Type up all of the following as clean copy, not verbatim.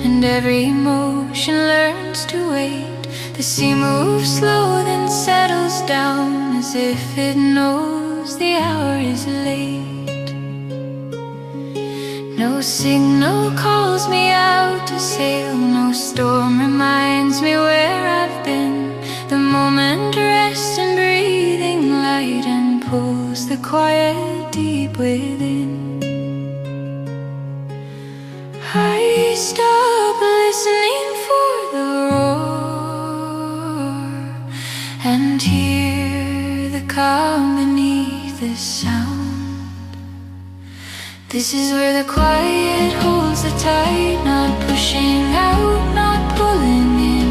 and every emotion learns to wait. The sea moves slow, then settles down, as if it knows the hour is late. No signal calls me out to sail, no storm reminds me where I've been. The moment rests in breathing light and pulls the quiet deep within. I stop listening for the roar and hear the calm beneath the sound. This is where the quiet holds the tide, not pushing out, not pulling in.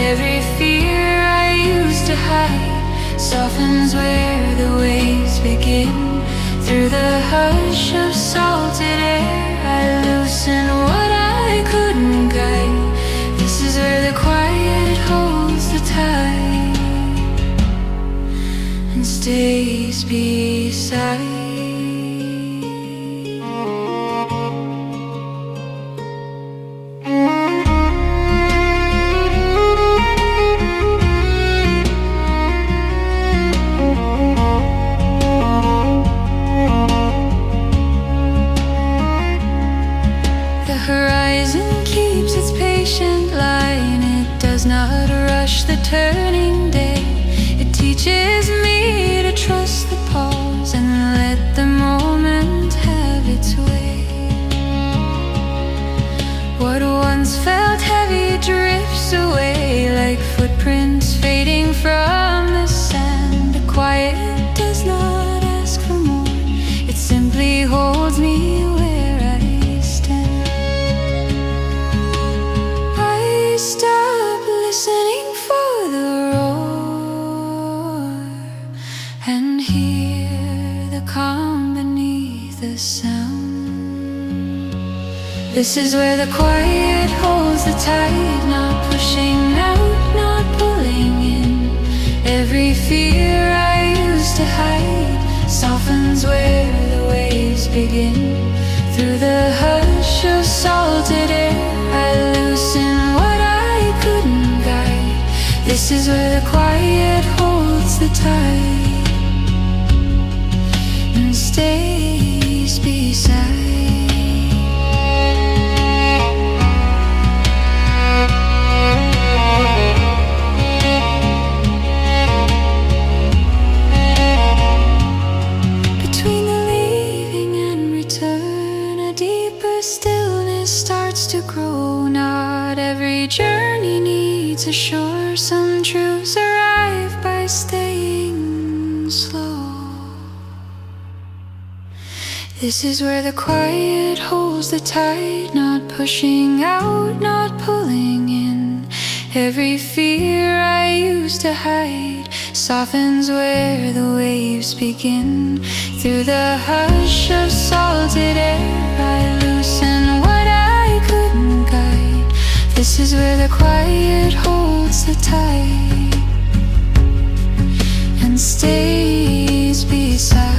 Every fear I used to hide softens where the waves begin. Through the hush of salted air, I loosen what I couldn't guide. This is where the quiet holds the tide and stays beside. The turning day, it teaches me to trust the pause and let the moment have its way. What once felt heavy drifts away like footprints fading from the sand. The quiet does not ask for more, it simply holds me where I stand. I stop listening and hear the calm beneath the sound. This is where the quiet holds the tide, not pushing out, not pulling in. Every fear I used to hide softens where the waves begin. Through the hush of salted air, I loosen what I couldn't guide. This is where the quiet holds the tide and stays beside. Between the leaving and return, a deeper stillness starts to grow. Not every journey needs a shore. Some truths arrive by staying slow. This is where the quiet holds the tide, not pushing out, not pulling in. Every fear I used to hide softens where the waves begin. Through the hush of salted air, I loosen what I couldn't guide. This is where the quiet holds the tide and stays beside.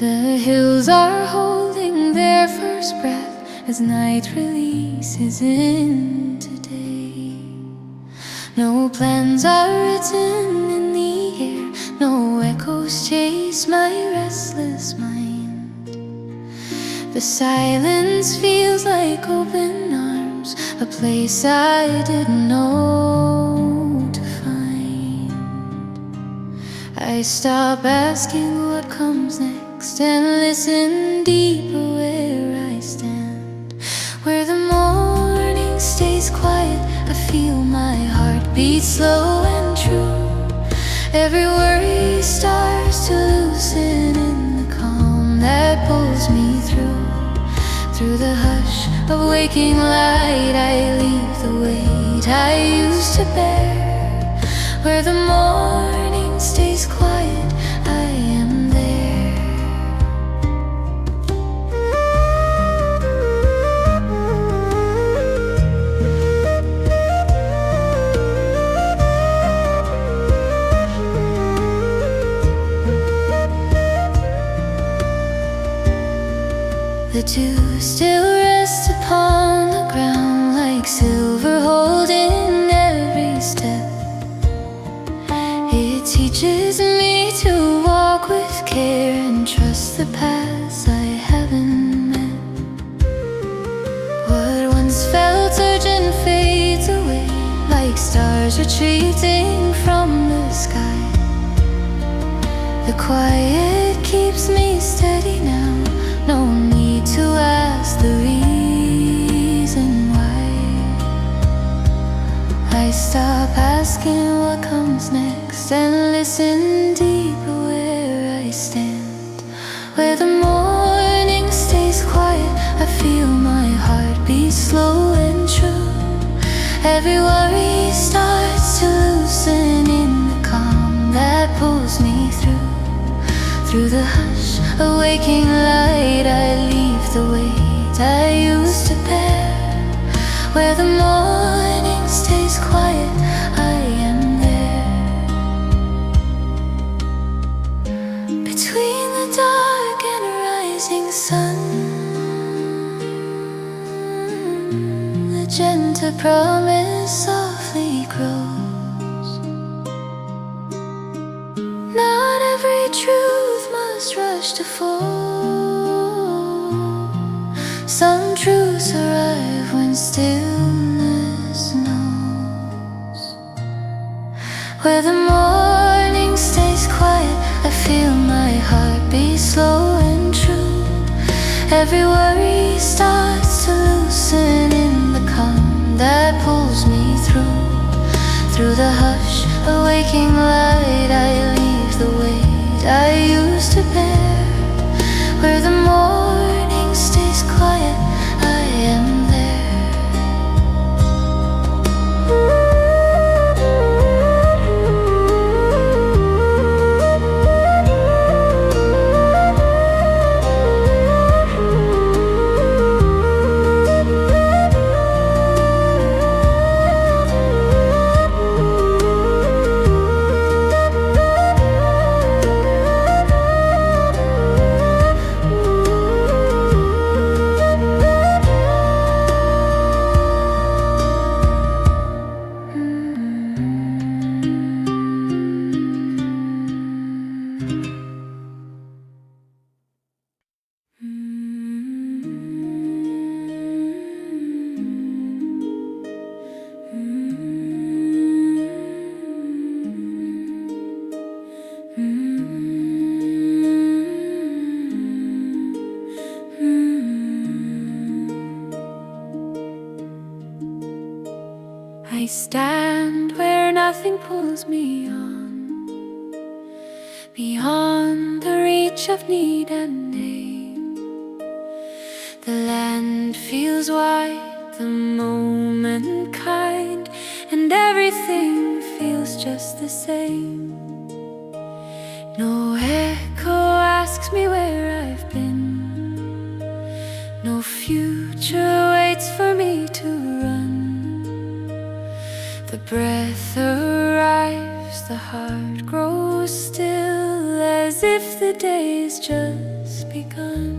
The hills are holding their first breath as night releases into day. No plans are written in the air, no echoes chase my restless mind. The silence feels like open arms, a place I didn't know to find. I stop asking what comes next and listen deeper where I stand. Where the morning stays quiet, I feel my heart beat slow and true. Every worry starts to loosen in the calm that pulls me through. Through the hush of waking light, I leave the weight I used to bear. Where the morning stays quiet, I am there. The dew still rests upon the ground like silver holding every step. It teaches me to walk with care and trust the paths I haven't met. What once felt urgent fades away like stars retreating from the sky. The quiet keeps me steady now, no need to ask the reason why. I stop asking what comes next and listen deeper where I stand. Where the morning stays quiet, I feel my heart beat slow and true. Every worry starts to loosen in the calm that pulls me through. Through the hush of waking light, I leave the weight I used to bear. Where the morning stays quiet, I am there. Between the dark and rising sun, the gentle promise softly grows. Not every truth must rush to fall. Some truths arrive when stillness knows. Where the morning stays quiet, I feel my heart beat slow and true. Every worry starts to loosen in the calm that pulls me through. Through the hush of waking light, I leave the weight I used to bear. Where the morning stays quiet, I am I stand where nothing pulls me on, beyond the reach of need and aim. The land feels wide, the moment kind, and everything feels just the same. No echo asks me where I've been, no future waits for me to run. The breath arrives, the heart grows still, as if if the day's just begun.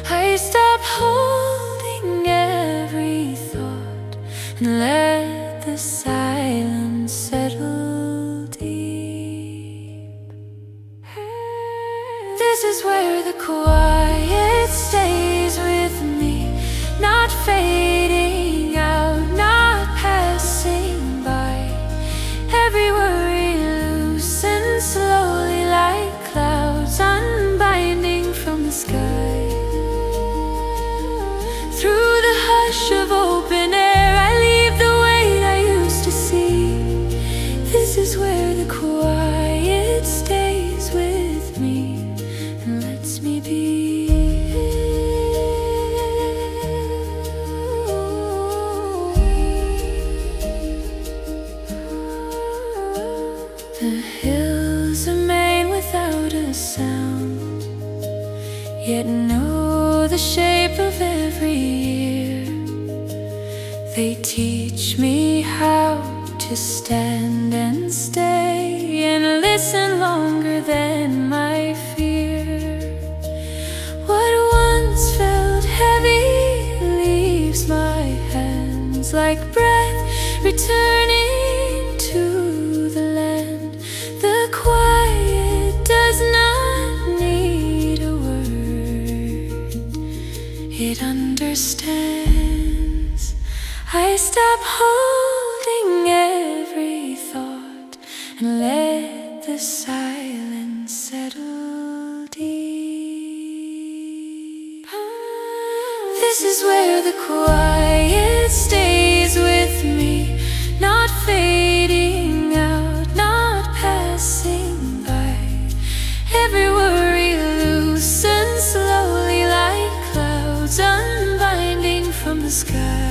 I stop holding every thought and let the silence settle deep. This is where the quiet stays with me, not fading out, not passing by. Every worry loosens slowly like clouds unbinding from the sky. Through the hush of open air, I leave the weight I used to see. This is where the quiet stays with me and lets me be. The hills remain without a sound, yet know the shape of every year. They teach me how to stand and stay and listen longer than my fear. What once felt heavy leaves my hands like breath returning to the land. The quiet does not need a word, it understands. I stop holding every thought and let the silence settle deep. This is where the quiet stays with me, not fading out, not passing by. Every worry loosens slowly like clouds unbinding from the sky.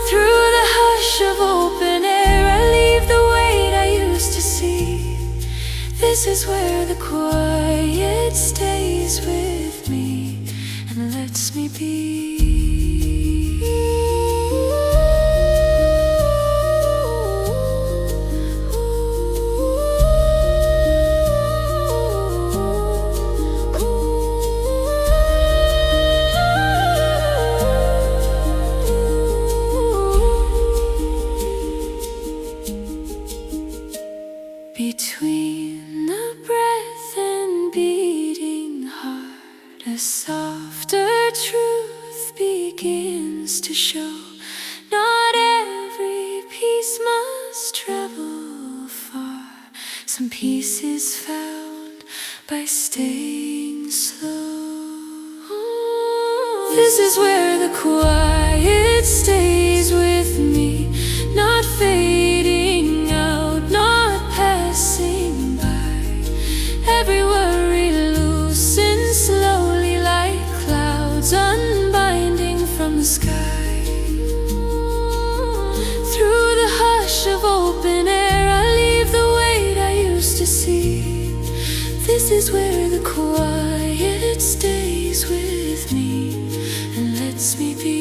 Through the hush of open air, I leave the weight I used to see. This is where the quiet stays with me and lets me be. Between the breath and beating heart, a softer truth begins to show. Not every piece must travel far. Some peace is found by staying slow. This is where the quiet stays with me, not fading out, not passing by. Every worry loosens slowly like clouds unbinding from the sky. Through the hush of open air, I leave the weight I used to see. This is where the quiet stays with me and lets me be.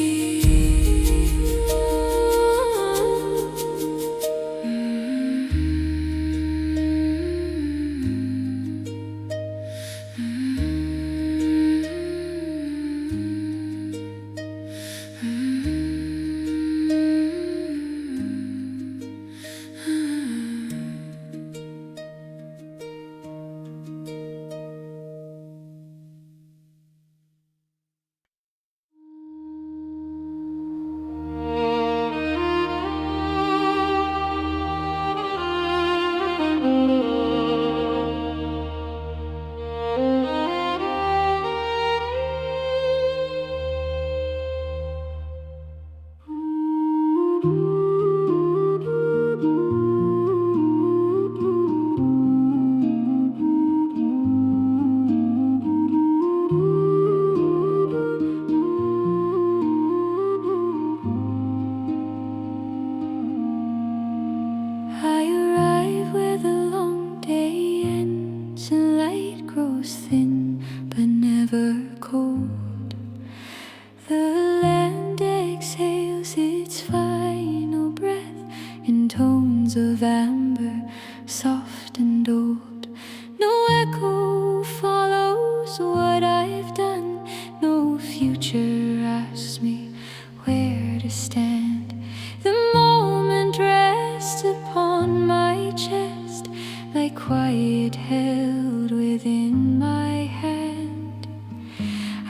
night held within my hand.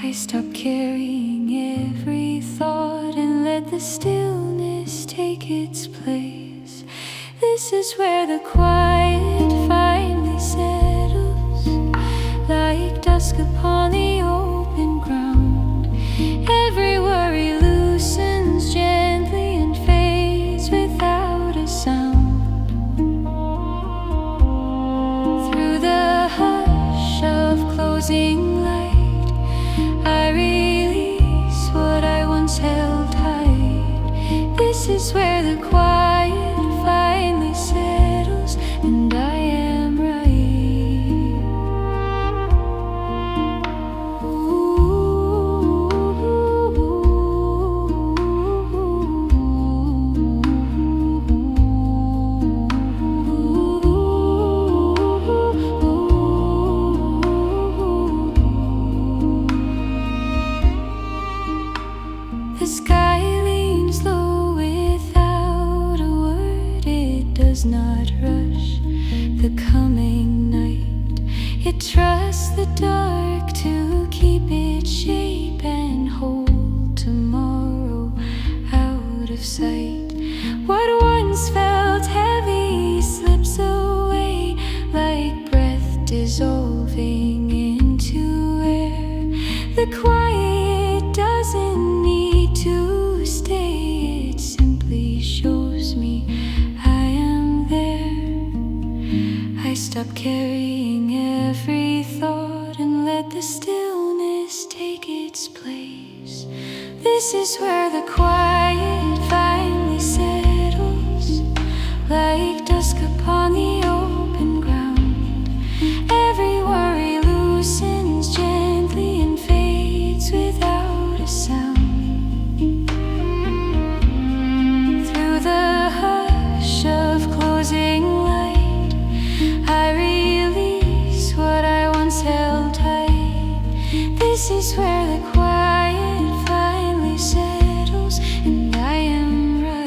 I stop carrying every thought and let the stillness take its place. This is where the quiet finally settles, like dusk upon the open ground. Every worry loosens gently and fades without a sound. Through the hush of closing light, I release what I once held tight. This is where the quiet finally settles, and I am right. The sky leans low without a word. It does not rush the coming night. It trusts the dark to keep its shape and hold tomorrow out of sight. What once felt heavy slips away like breath dissolving into air. The quiet doesn't need to stay, it simply shows me I am there. I stop carrying every thought and let the stillness take its place. This is where the quiet finally settles, like dusk upon the open ground. Every worry loosens gently and fades without a sound. Through the hush of closing light, I release what I once held tight. This is where the quiet finally settles, and I am right.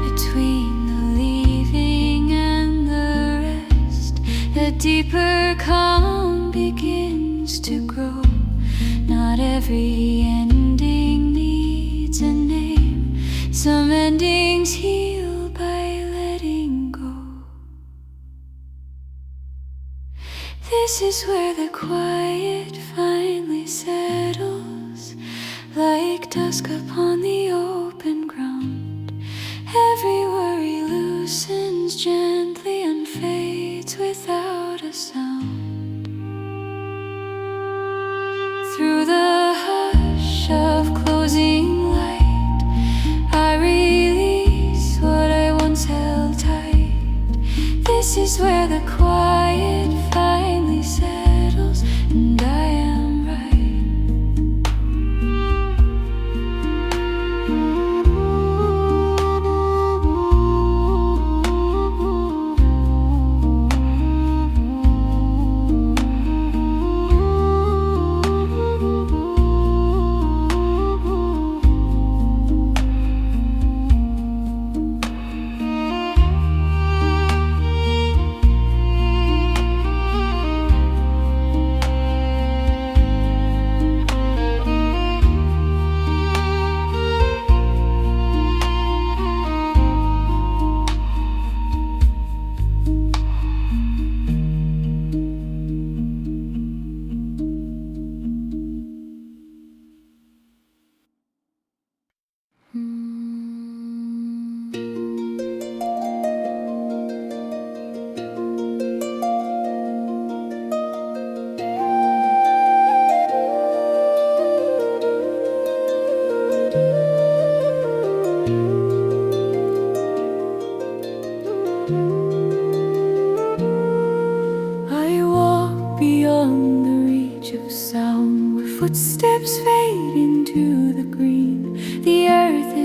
Between the leaving and the rest, the deeper calm begins to grow. Not every ending needs a name. Some endings heal by letting go. This is where the quiet finally settles, like dusk upon the open ground. Every worry loosens gently and fades without a sound. Through the hush of closing light, I release what I once held tight. This is where the quiet finally settles, and I am right.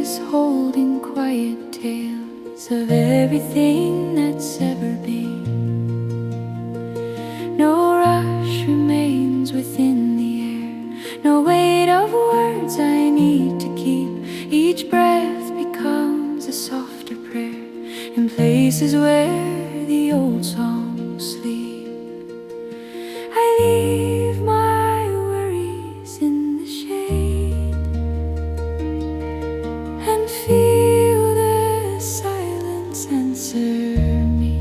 is holding quiet tales of everything that's ever been. No rush remains within the air, no weight of words I need to keep. Each breath becomes a softer prayer in places where the old songs sleep. I leave my worries in the shade and feel the silence answer me.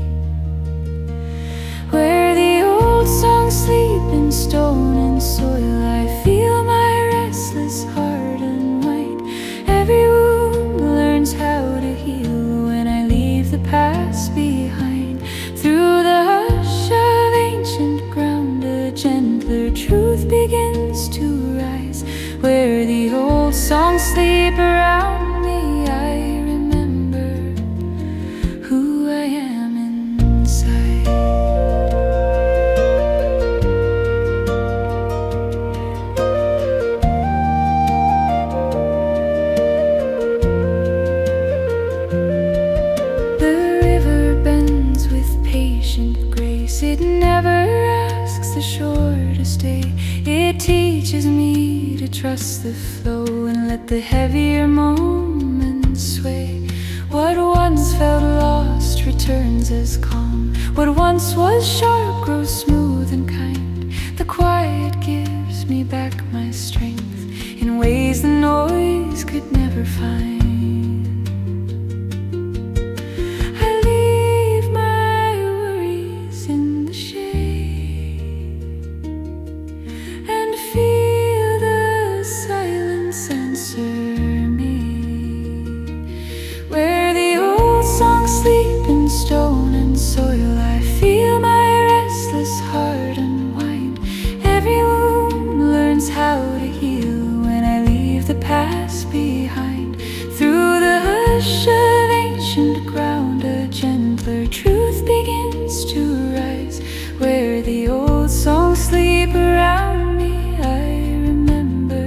Where the old songs sleep in stone and soil, I feel my restless heart unwind. Every wound learns how to heal when I leave the past behind. Through the hush of ancient ground, a gentler truth begins to rise. Where the old songs sleep around me, I remember who I am inside. It never asks the shore to stay. It teaches me to trust the flow and let the heavier moments sway. What once felt lost returns as calm. What once was sharp grows smooth and kind. The quiet gives me back my strength in ways the noise could never find. Sleep in stone and soil, I feel my restless heart unwind. Every wound learns how to heal when I leave the past behind. Through the hush of ancient ground, a gentler truth begins to rise. Where the old songs sleep around me, I remember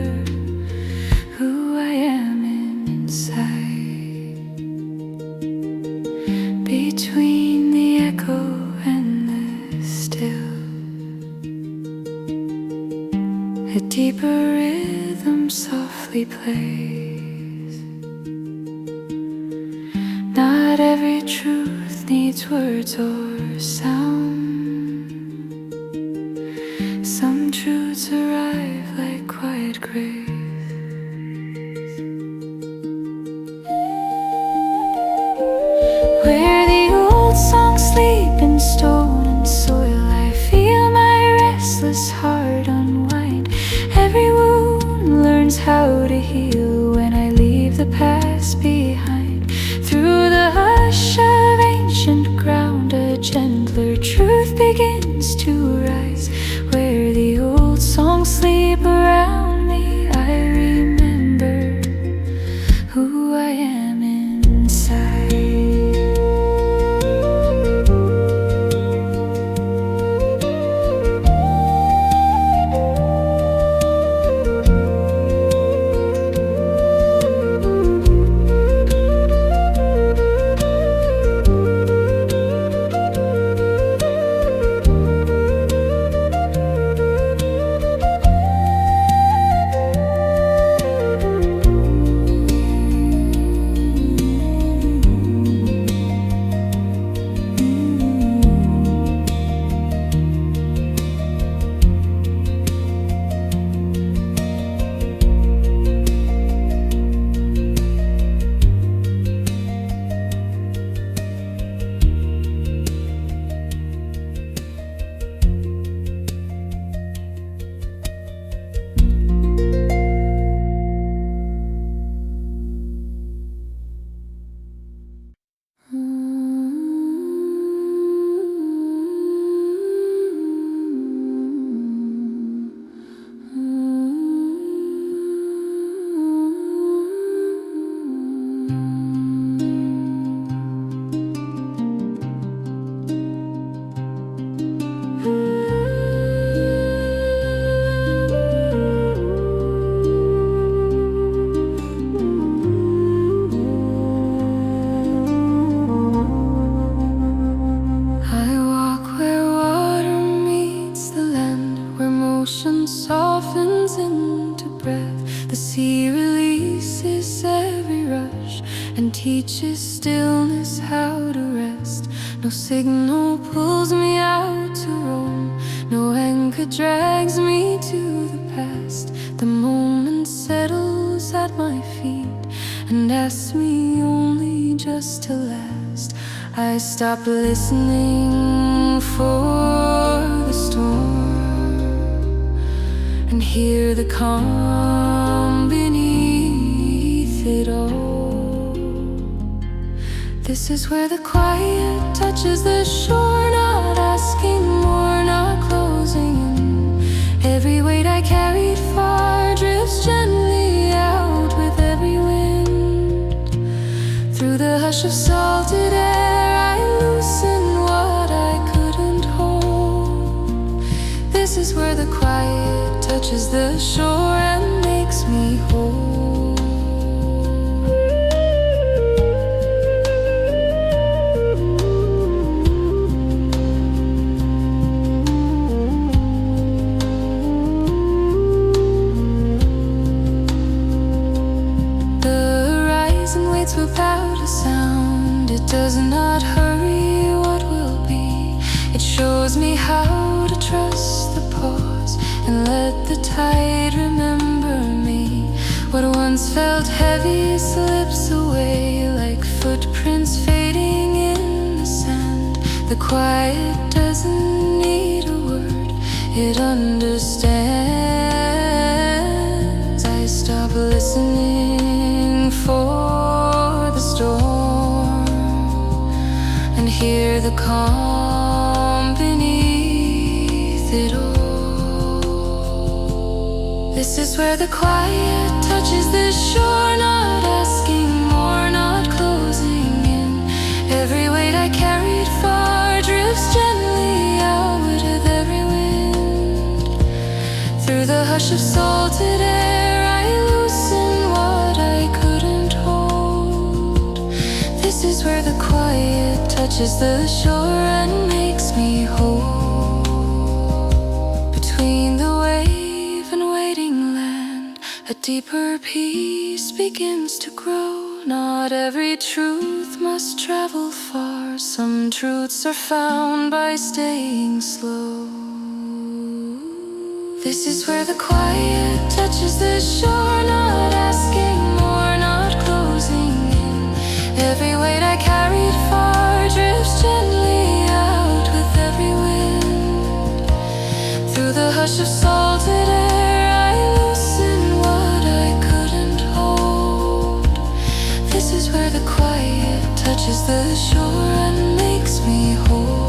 who I am inside. Between the echo and the still, a deeper rhythm softly plays. Not every truth needs words or sound. Some truths arrive like quiet grace. Where the old songs sleep in stone and soil, I feel my restless heart unwind. Every wound learns how to heal when I leave the past behind. Through the hush of ancient ground, a gentler truth begins to rise. Where the old songs sleep around me, I remember who I am inside. teaches stillness how to rest. No signal pulls me out to roam, no anchor drags me to the past. The moment settles at my feet and asks me only just to last. I stop listening for the storm and hear the calm beneath it all. This is where the quiet touches the shore, not asking more, not closing in. Every weight I carried far drifts gently out with every wind. Through the hush of salted air I loosen what I couldn't hold. This is where the quiet touches the shore and makes me whole. Without a sound, it does not hurry what will be. It shows me how to trust the pause and let the tide remember me. What once felt heavy slips away like footprints fading in the sand. The quiet doesn't need a word, it understands. I stop listening for storm and hear the calm beneath it all. This is where the quiet touches the shore, not asking more, not closing in. Every weight I carried far drifts gently out with every wind. Through the hush of salted air I loosen what I couldn't hold. This is where the quiet touches the shore and makes me whole. Between the wave and waiting land, a deeper peace begins to grow. Not every truth must travel far. Some truths are found by staying slow. This is where the quiet touches the shore, not asking more, not closing in. Every weight I carried far drifts gently out with every wind. Through the hush of salted air I loosen what I couldn't hold. This is where the quiet touches the shore and makes me whole.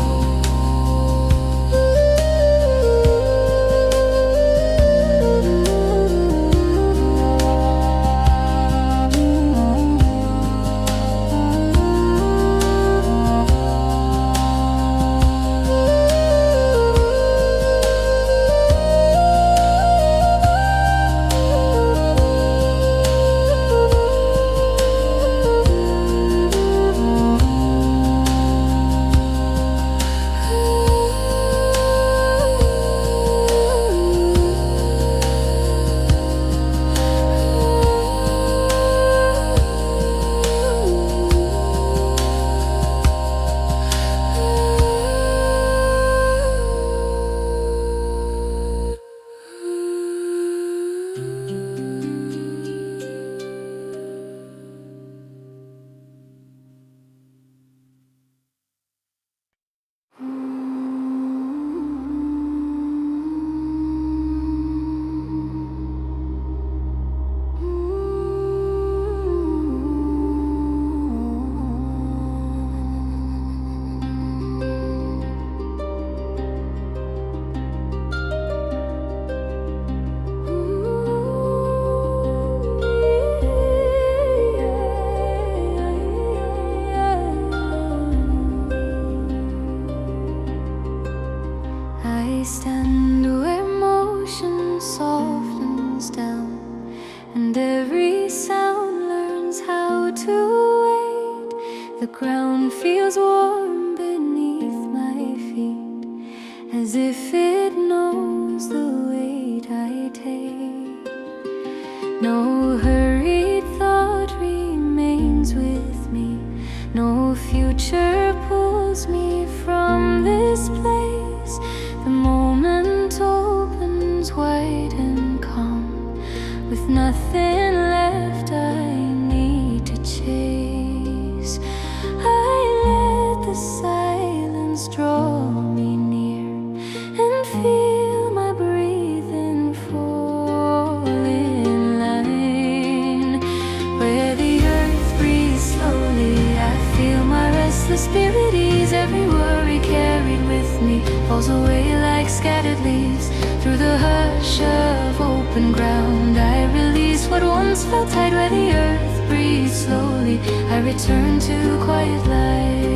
The ground feels warm beneath my feet, as if it knows the weight I take. No hurried thought remains with restless spirit ease. Every worry carried with me falls away like scattered leaves. Through the hush of open ground I release what once felt tight. Where the earth breathes slowly I return to quiet light.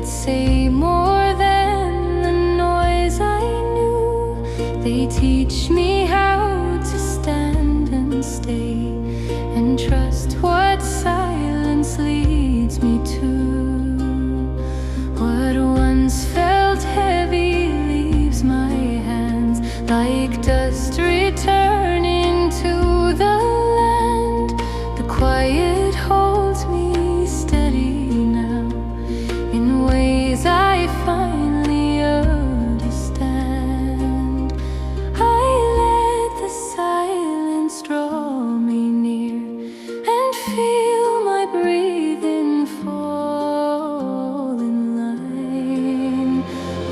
Say more than the noise I knew. They teach me how to stand and stay and trust what silence leads me to. What once felt heavy leaves my hands like dust returning to the land. The quiet holds me steady I finally understand. I let the silence draw me near and feel my breathing fall in line.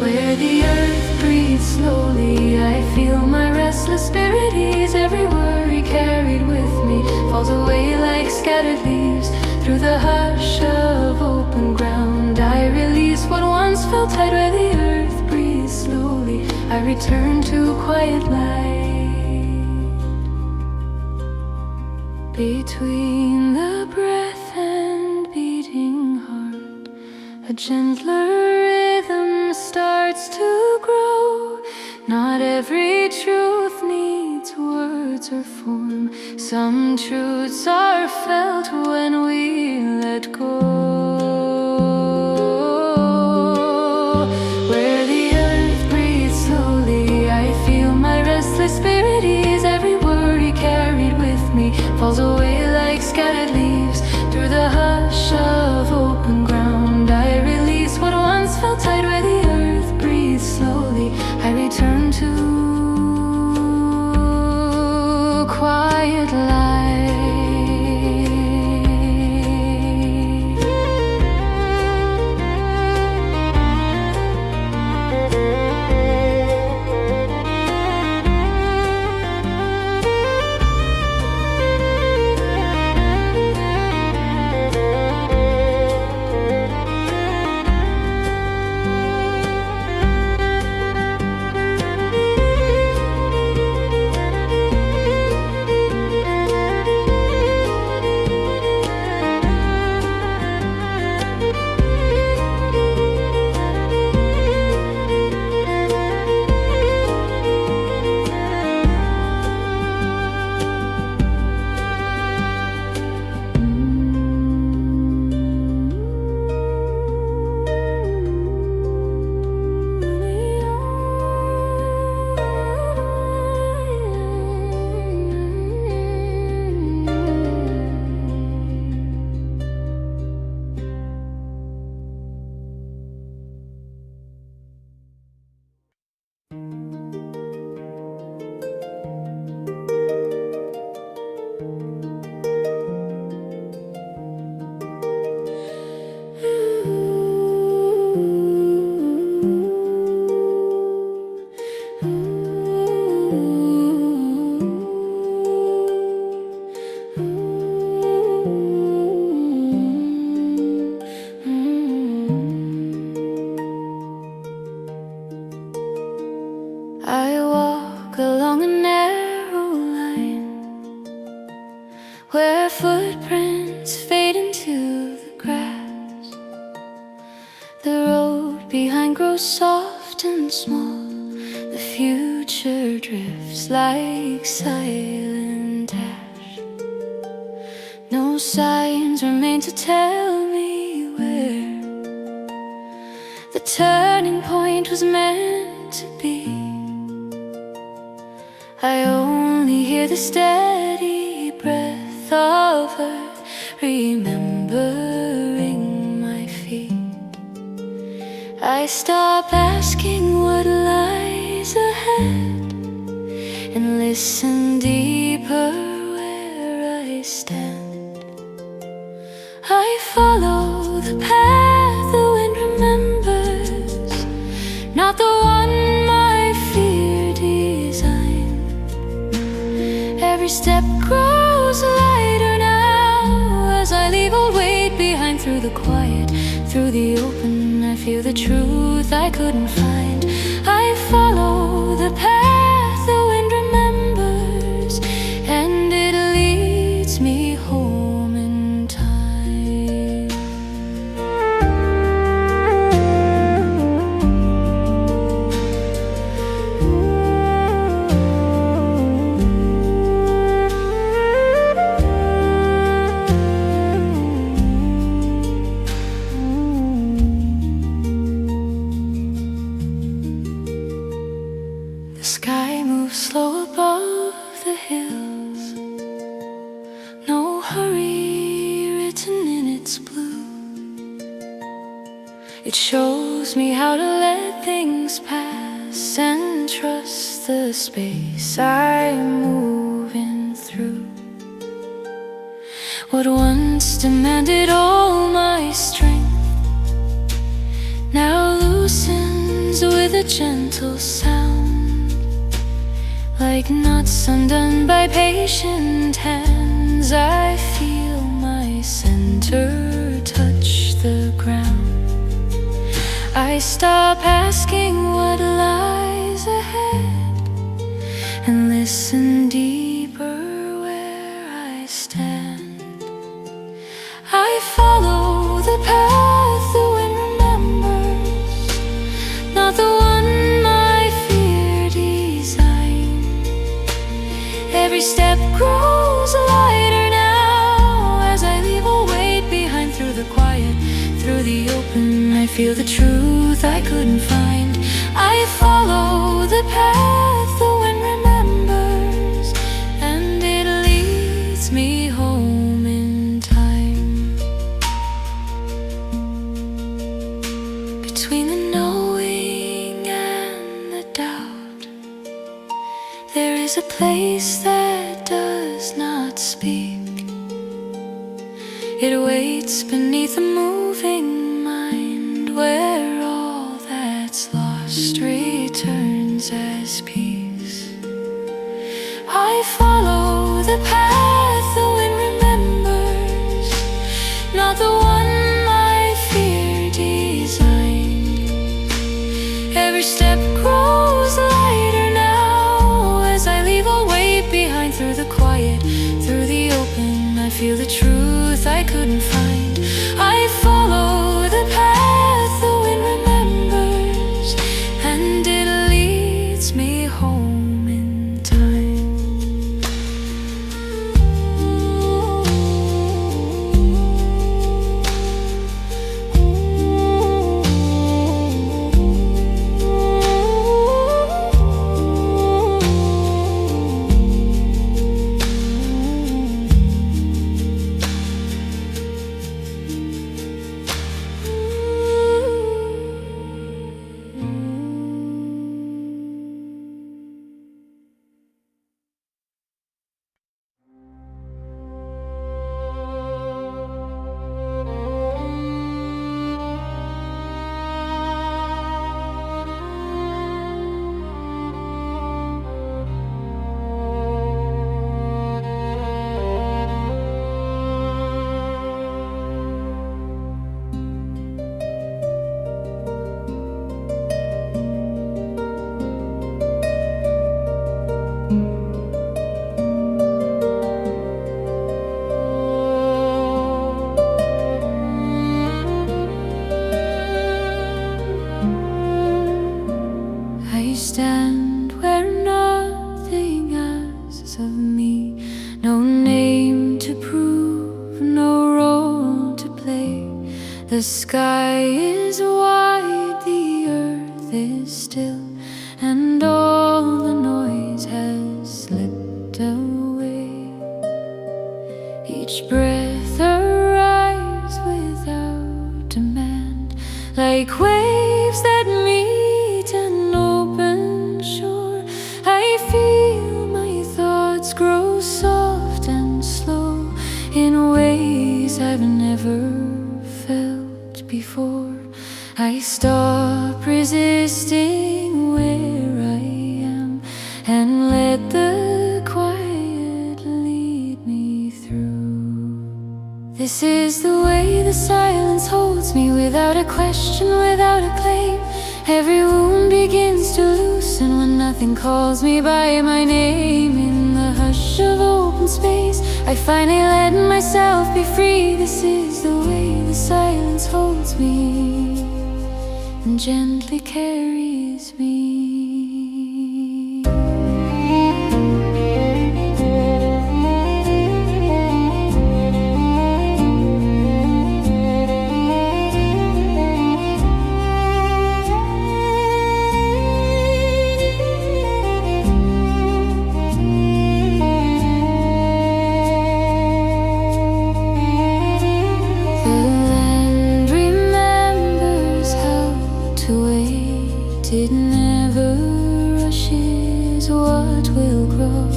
Where the earth breathes slowly I feel my restless spirit ease. Every worry carried with me falls away like scattered leaves. Through the hush of open ground I release what once felt tight. Where the earth breathes slowly I return to quiet light. Between the breath and beating heart a gentler rhythm starts to grow. Not every truth needs words or form. Some truths are felt when we let go. Where the earth breathes slowly I feel my restless spirit ease. Every worry carried with me falls away like scattered leaves. Through the hush of open ground I release what once felt tight. Where the earth breathes slowly I return to quiet light. I walk along a narrow line where footprints fade into the grass. The road behind grows soft and small. The future drifts like silent ash. No signs remain to tell me where the turning point was meant to be. I only hear the steady breath of earth remembering my feet. I stop asking what lies ahead and listen deeper where I stand. I follow the path the wind remembers, not the one my fear designed. Every step grows lighter now as I leave old weight behind. Through the quiet, through the open, I feel the truth I couldn't find. I follow the path the wind remembers, and it leads me home in time. The sky moves slow above the hills, no hurry written in its blue. It shows me how to let things pass and trust the space I'm moving through. What once demanded all my strength now loosens with a gentle sound, like knots undone by patient hands. I feel my center touch the ground. I stop asking what lies ahead and listen deeper where I stand. I follow the path the wind remembers, not the one my fear designed. Every step grows lighter now as I leave a weight behind. Through the quiet, through the open, I feel the truth I couldn't find. I follow the path the wind remembers, and it leads me home in time. Between the knowing and the doubt, there is a place that does not speak. It waits beneath a moving mind, where all that's lost returns as peace. I follow the path the wind remembers, not the one my fear designed. Every step grows lighter now as I leave all weight behind. Through the quiet, through the open, I feel the truth I couldn't find. I follow the path the wind remembers, and it leads me home in time. I stand where nothing asks of me, no name to prove, no role to play. The sky is wide, the earth is still, and all the noise has slipped away. Each breath arrives without demand, like like waves that meet an open shore. I feel my thoughts grow soft and slow in ways I've never felt before. I stop resisting where I am and let the quiet lead me through. This is the way the silence holds me, without a question, without a claim. Every wound begins to loosen when nothing calls me by my name. In the hush of open space, I finally let myself be free. This is the way the silence holds me and gently carries me. It never rushes what will grow.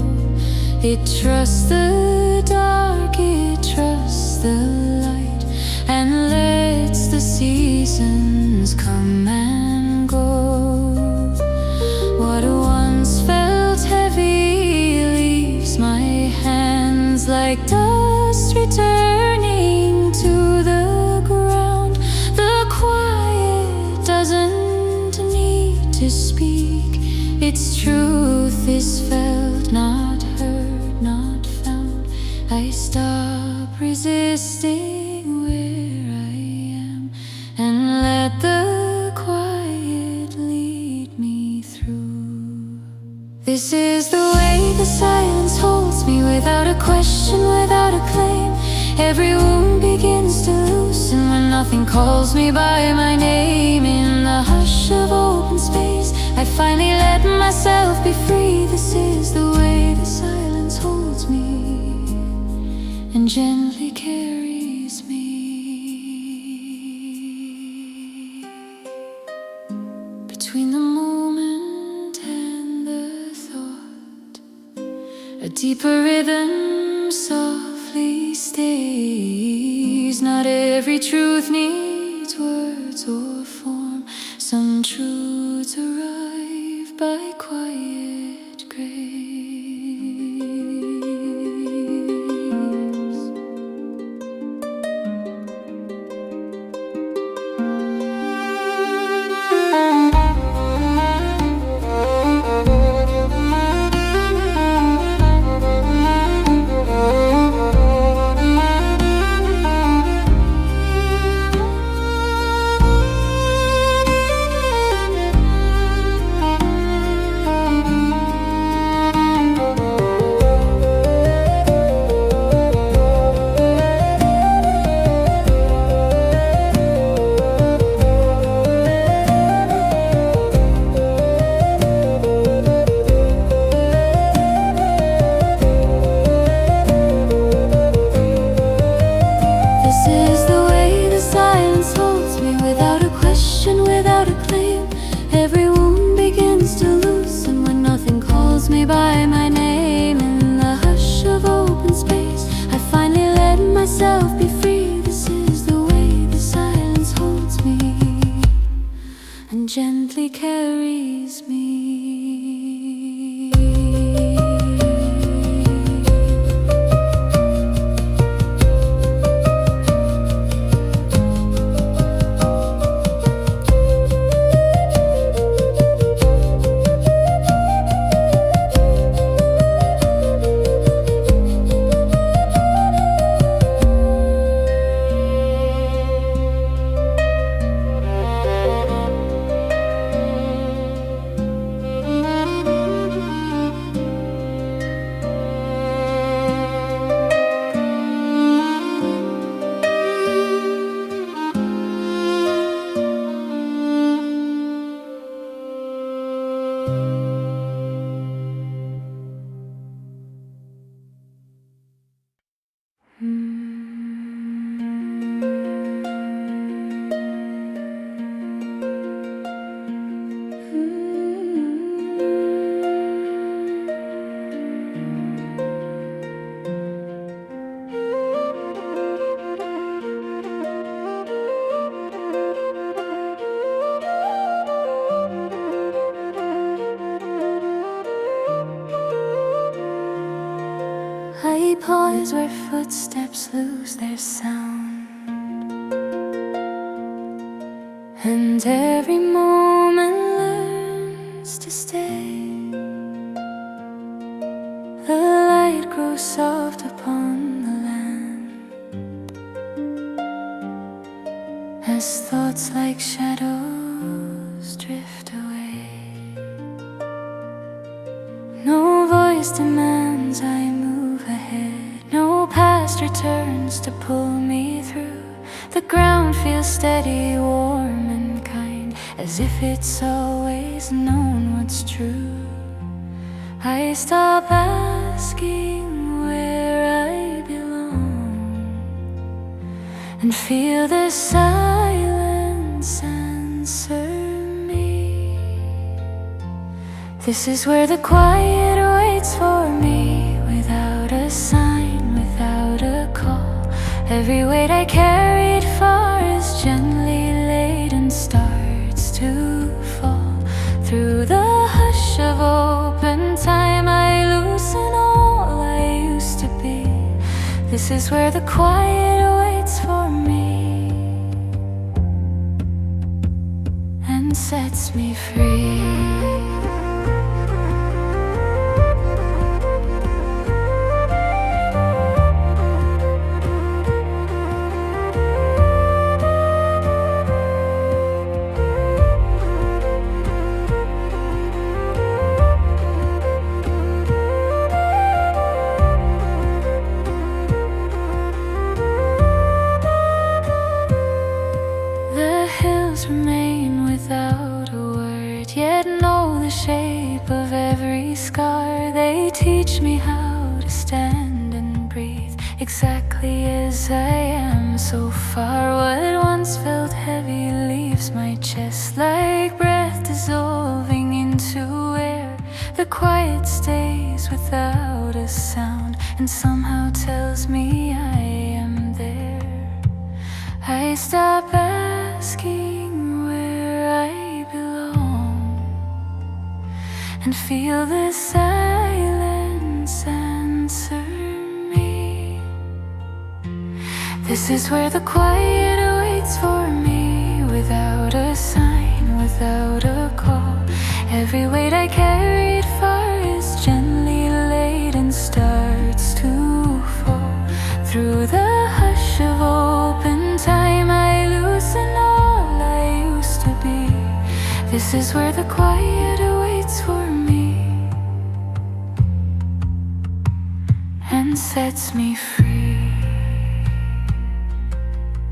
It trusts the dark, it trusts the light, and lets the seasons come and go. What once felt heavy leaves my hands like dust returning to the ground. The quiet doesn't to speak, its truth is felt, not heard, not found. I stop resisting where I am and let the quiet lead me through. This is the way the silence holds me, without a question, without a claim. Every wound begins to loosen when nothing calls me by my name. In the hush of open space, I finally let myself be free. This is the way the silence holds me and gently carries me. Between the moment and the thought, a deeper rhythm softly stays. Not every truth needs words or form. Some truths arrive by quiet grace. Without a claim, every wound begins to loosen when nothing calls me by my name. In the hush of open space, I finally let myself be free. This is the way the silence holds me and gently carries me. pause where footsteps lose their sound, and every moment learns to stay. The light grows soft upon the land, as thoughts like shadows drift away. No voice demands I move ahead, no past returns to pull me through. The ground feels steady, warm and kind, as if it's always known what's true. I stop asking where I belong, and feel the silence answer me. This is where the quiet waits for me, without a sign, without a call. Every weight I carried far is gently laid and starts to fall. Through the hush of open time, I loosen all I used to be. This is where the quiet waits for me and sets me free. Remain without a word, yet know the shape of every scar. They teach me how to stand and breathe exactly as I am so far. What once felt heavy leaves my chest like breath dissolving into air. The quiet stays without a sound and somehow tells me I am there. I stop asking and feel the silence answer me. This is where the quiet waits for me, without a sign, without a call. Every weight I carried far is gently laid and starts to fall. Through the hush of open time, I loosen all I used to be. This is where the quiet waits for me and sets me free.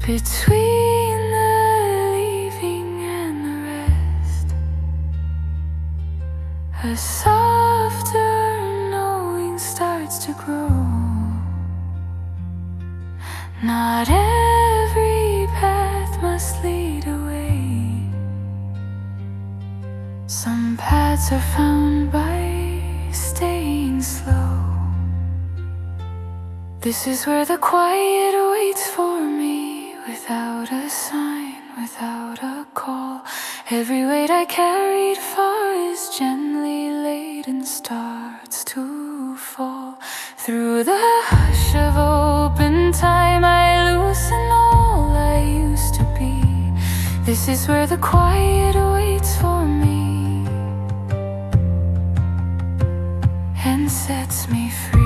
Between the leaving and the rest, a softer knowing starts to grow. Not every path must lead away. Some paths are found by staying slow. This is where the quiet waits for me, without a sign, without a call. Every weight I carried far is gently laid and starts to fall. Through the hush of open time, I loosen all I used to be. This is where the quiet waits for me and sets me free.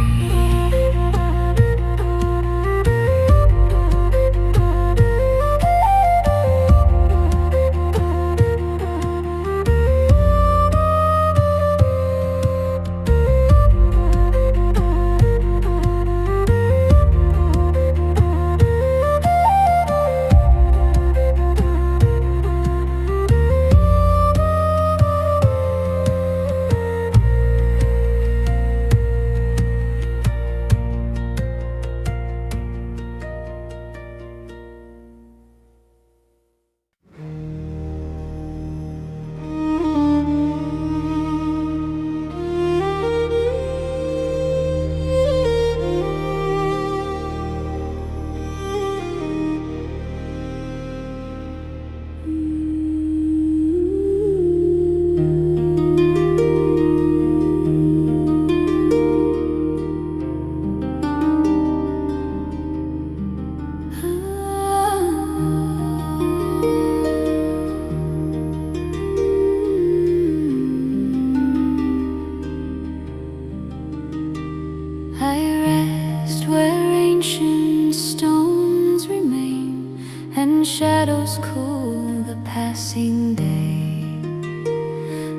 passing day.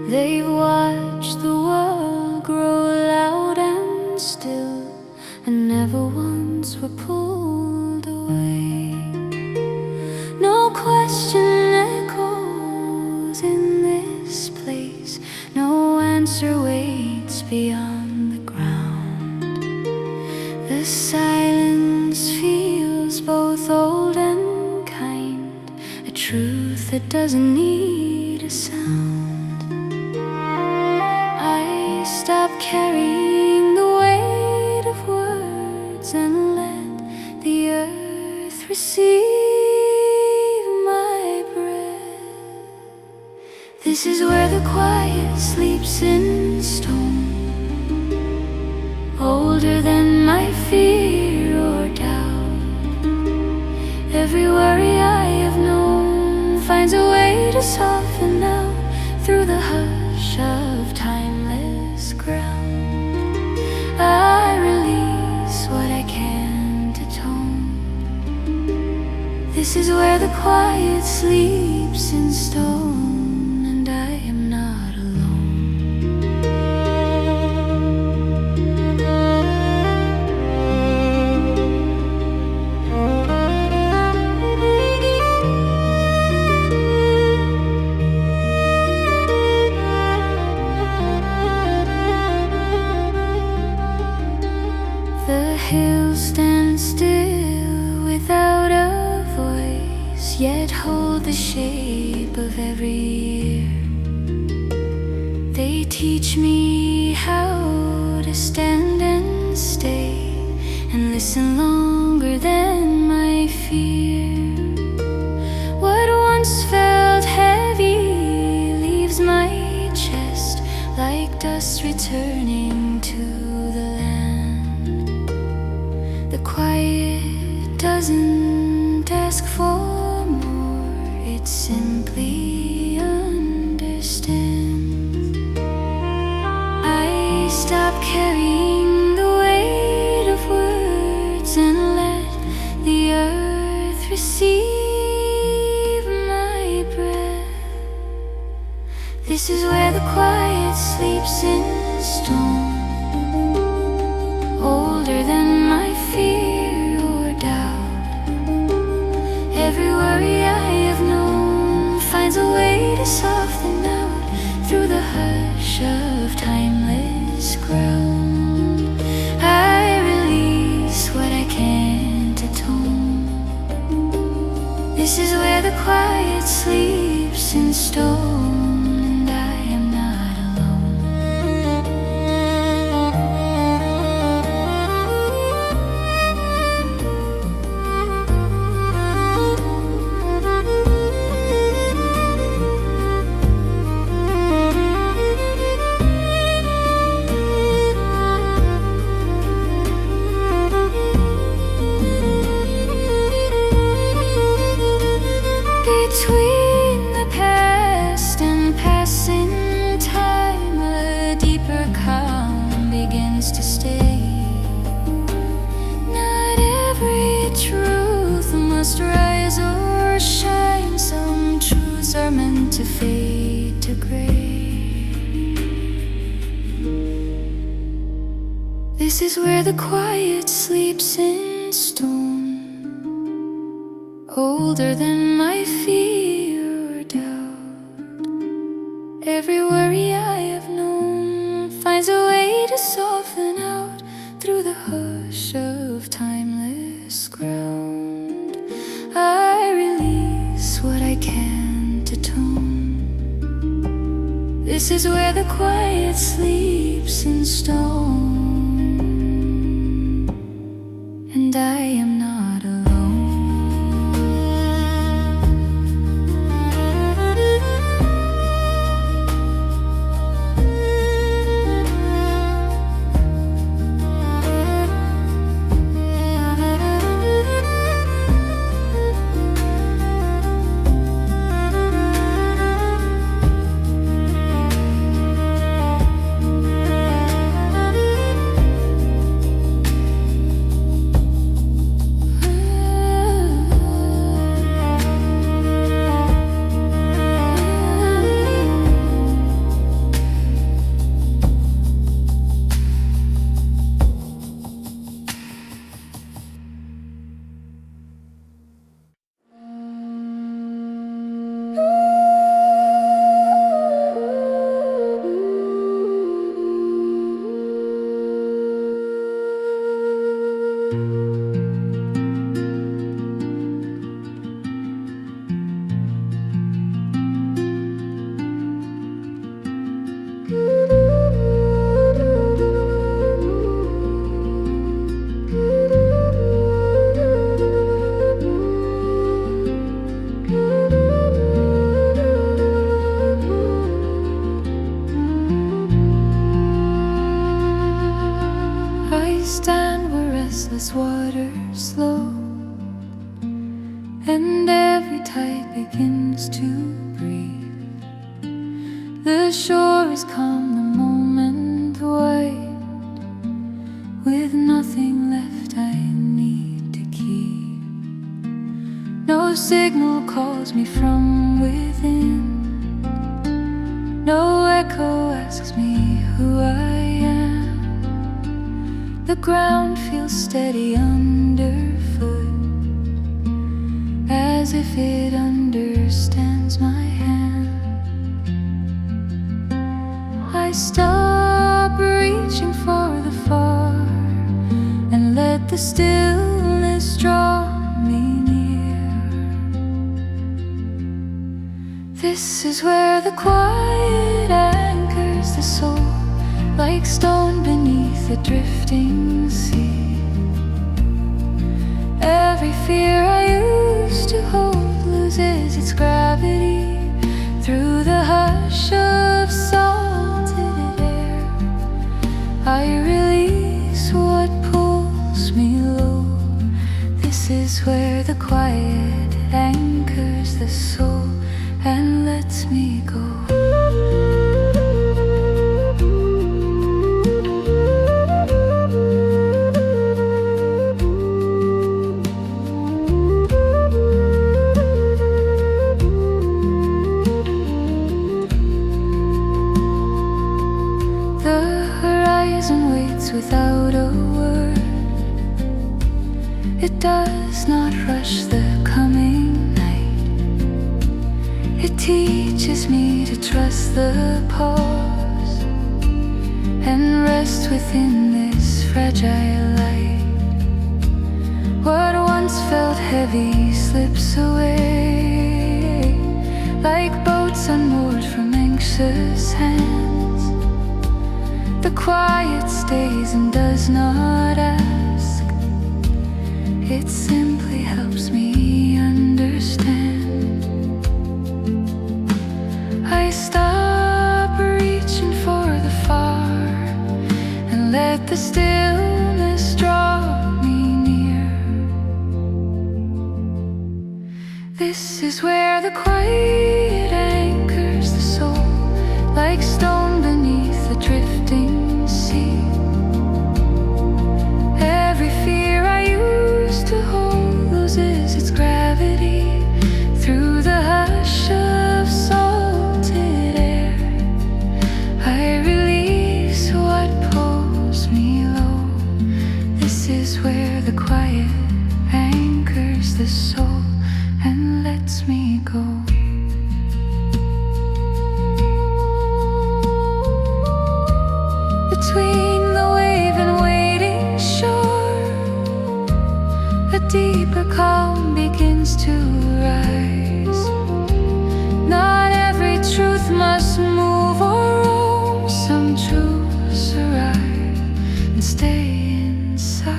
They've watched the world grow loud and still, and never once were pulled away. No question echoes in this place, no answer waits beyond the ground. The silence feels both old and kind, a truth that doesn't need a sound. I stop carrying the weight of words and let the earth receive my breath. This is where the quiet sleeps in stone, older than my fear or doubt. Every worry I have known finds a way to soften out through the hush of timeless ground. I release what I can't atone. This is where the quiet sleeps in stone, and I am not alone. The hills stand still without a voice, yet hold the shape of every year. They teach me how to stand and stay and listen longer than my fear. What once felt heavy leaves my chest like dust returning to the land. The quiet doesn't ask for more, it simply understands. I stop carrying the weight of words and let the earth receive my breath. This is where the quiet sleeps in stone, older than my fear or doubt. Every worry I have known finds a way to soften out through the hush of timeless ground. I release what I can't atone. This is where the quiet sleeps in stone, and I am not alone. Between the past and passing time, a deeper calm begins to stay. Not every truth must rise or shine. Some truths are meant to fade to gray. This is where the quiet sleeps in stone, older than my fear or doubt. Every worry I have known finds a way to soften out through the hush of timeless ground. I release what I can't atone. This is where the quiet sleeps in stone, and I am not alone. begins to breathe. The shore is calm the moment white, with nothing left I need to keep. No signal calls me from within, no echo asks me who I am. The ground feels steady underfoot, as if it understands my hand. I stop reaching for the far and let the stillness draw me near. This is where the quiet anchors the soul, like stone beneath a drifting sea. Every fear I used to hold loses its gravity through the hush of salted air. I release what pulls me low. This is where the quiet anchors the soul and lets me go. Without a word, it does not rush the coming night. It teaches me to trust the pause and rest within this fragile light. What once felt heavy slips away, like boats unmoored from anxious hands. The quiet stays and does not ask. It simply helps me understand. I stop reaching for the far and let the stillness draw me near. This is where the quiet anchors the soul, like stone beneath a drifting sea. Every fear I used to hold loses its gravity through the hush of salted air. I release what pulls me low. This is where the quiet anchors the soul and lets me go. Between the wave and waiting shore, a deeper calm begins to rise. Not every truth must move or roam. Some truths arrive and stay inside.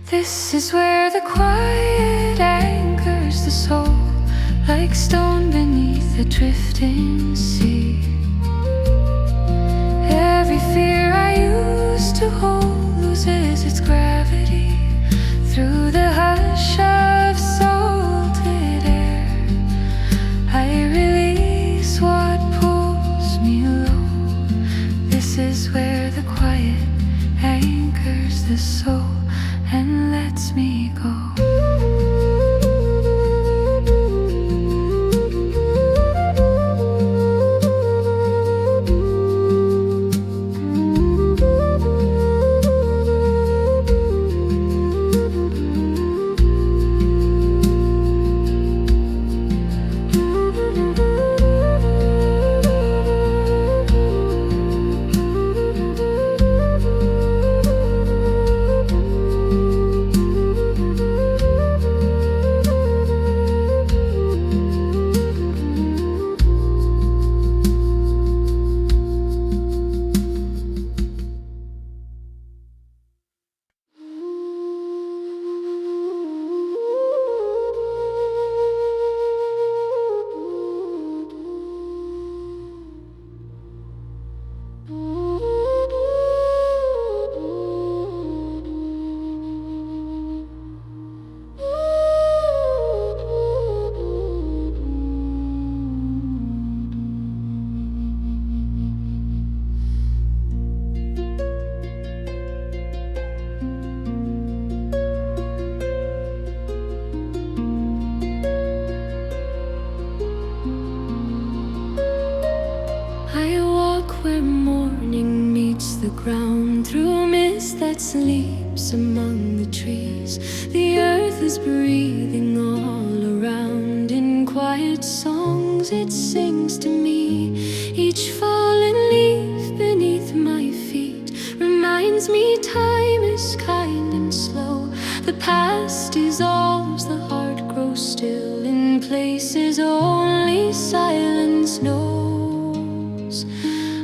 This is where the quiet anchors the soul, like stone beneath a drifting sea. Every fear I used to hold loses its gravity through the hush of salted air. I release what pulls me low. This is where the quiet anchors the soul and lets me go. where morning meets the ground, through mist that sleeps among the trees. The earth is breathing all around. In quiet songs it sings to me. Each fallen leaf beneath my feet reminds me time is kind and slow. The past dissolves, the heart grows still in places only silence knows.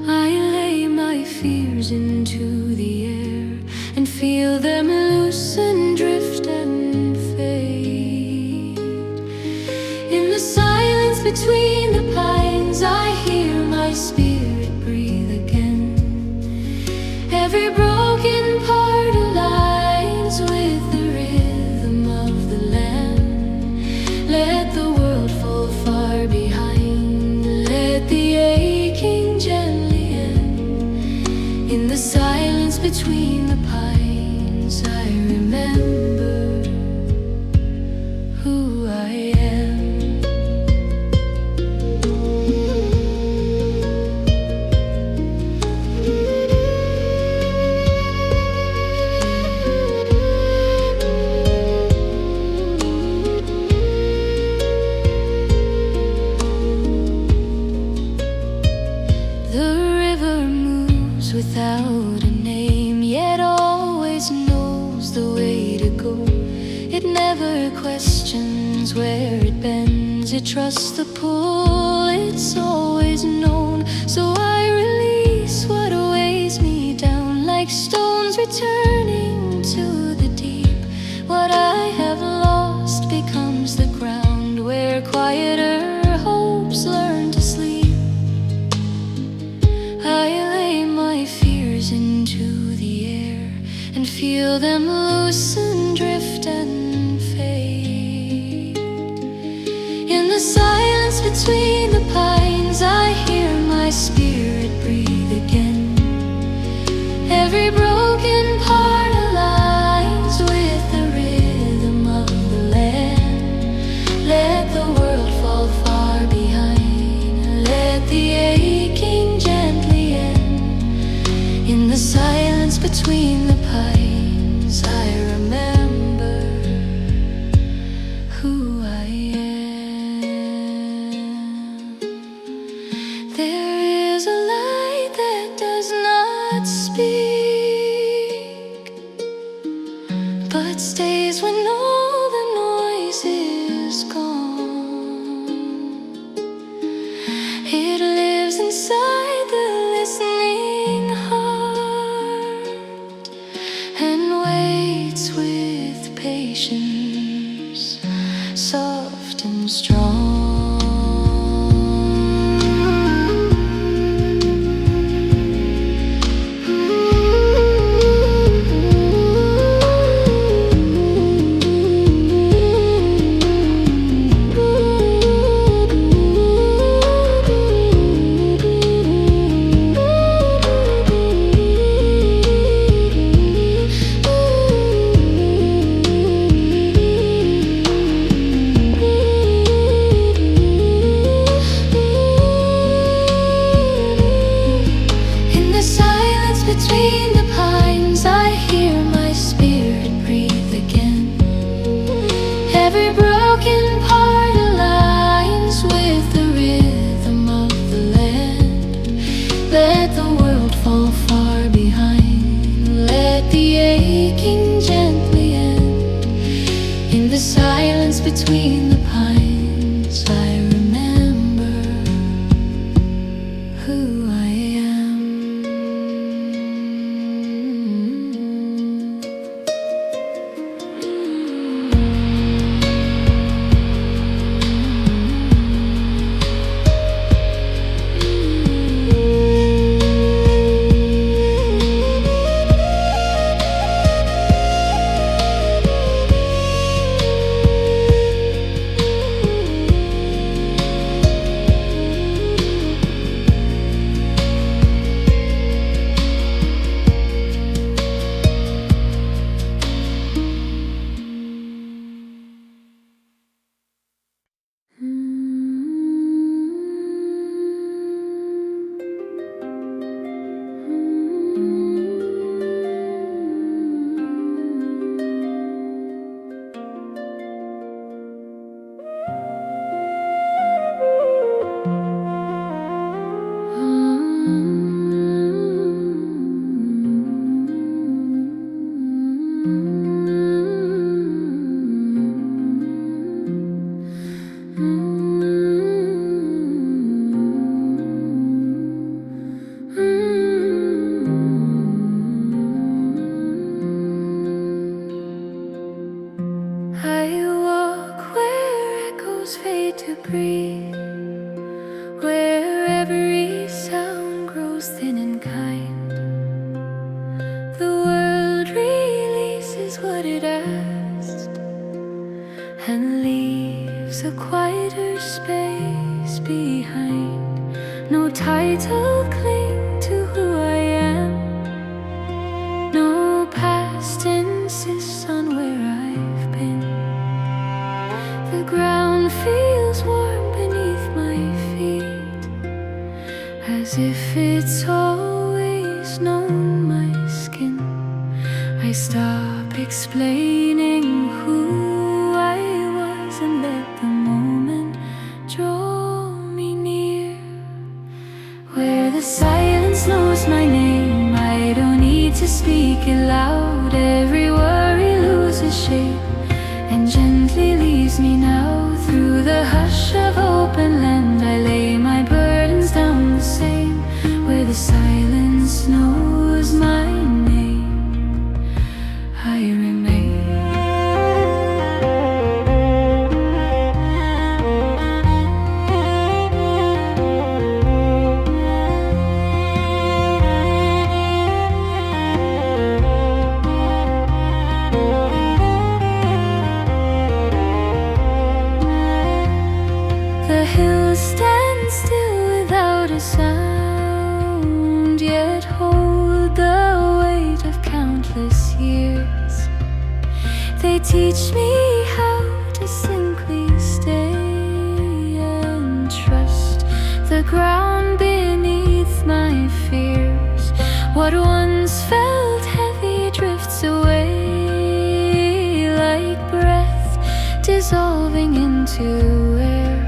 I lay my fears into the air and feel them loosen, drift and fade. In the silence between the pines I hear my spirit breathe again. Every broken part aligns with the rhythm of the land. Let the world fall far behind, let the aching gently end. In the silence between the pines I remember who I am. Without a name, yet always knows the way to go. It never questions where it bends. It trusts the pull, it's always known. So I release what weighs me down, like stones returning to the deep. What I have lost becomes the ground where quieter hopes learn to sleep. Into the air and feel them loosen, drift and fade. In the silence between the pines I hear my spirit breathe again. Every broken part aligns with the rhythm of the land. Let the world fall far behind, let the aching gently end. In the silence between the pines I remember who I am. There is a light that does not speak, but stays when all the noise is gone. It lives inside the listening heart and waits with patience, soft and strong. Between the pines I hear my spirit breathe again. Every broken part aligns with the rhythm of the land. Let the world fall far behind, let the aching gently end. In the silence between the pines I remember who I am. behind. No title cling to who I am. No past insists on where I've been. The ground feels warm beneath my feet, as if it's always known my skin. I stop explaining who I was and let the moment draw me near. Where the silence knows my name, I don't need to speak it loud. Every worry loses shape and gently leaves me now. Through the hush of open land, I lay my burdens down the same. Where the silence knows my name, I remain. The hills stand still without a sound, yet hold the weight of countless years. They teach me how to simply stay and trust the ground beneath my fears. What once felt heavy drifts away like breath dissolving into air.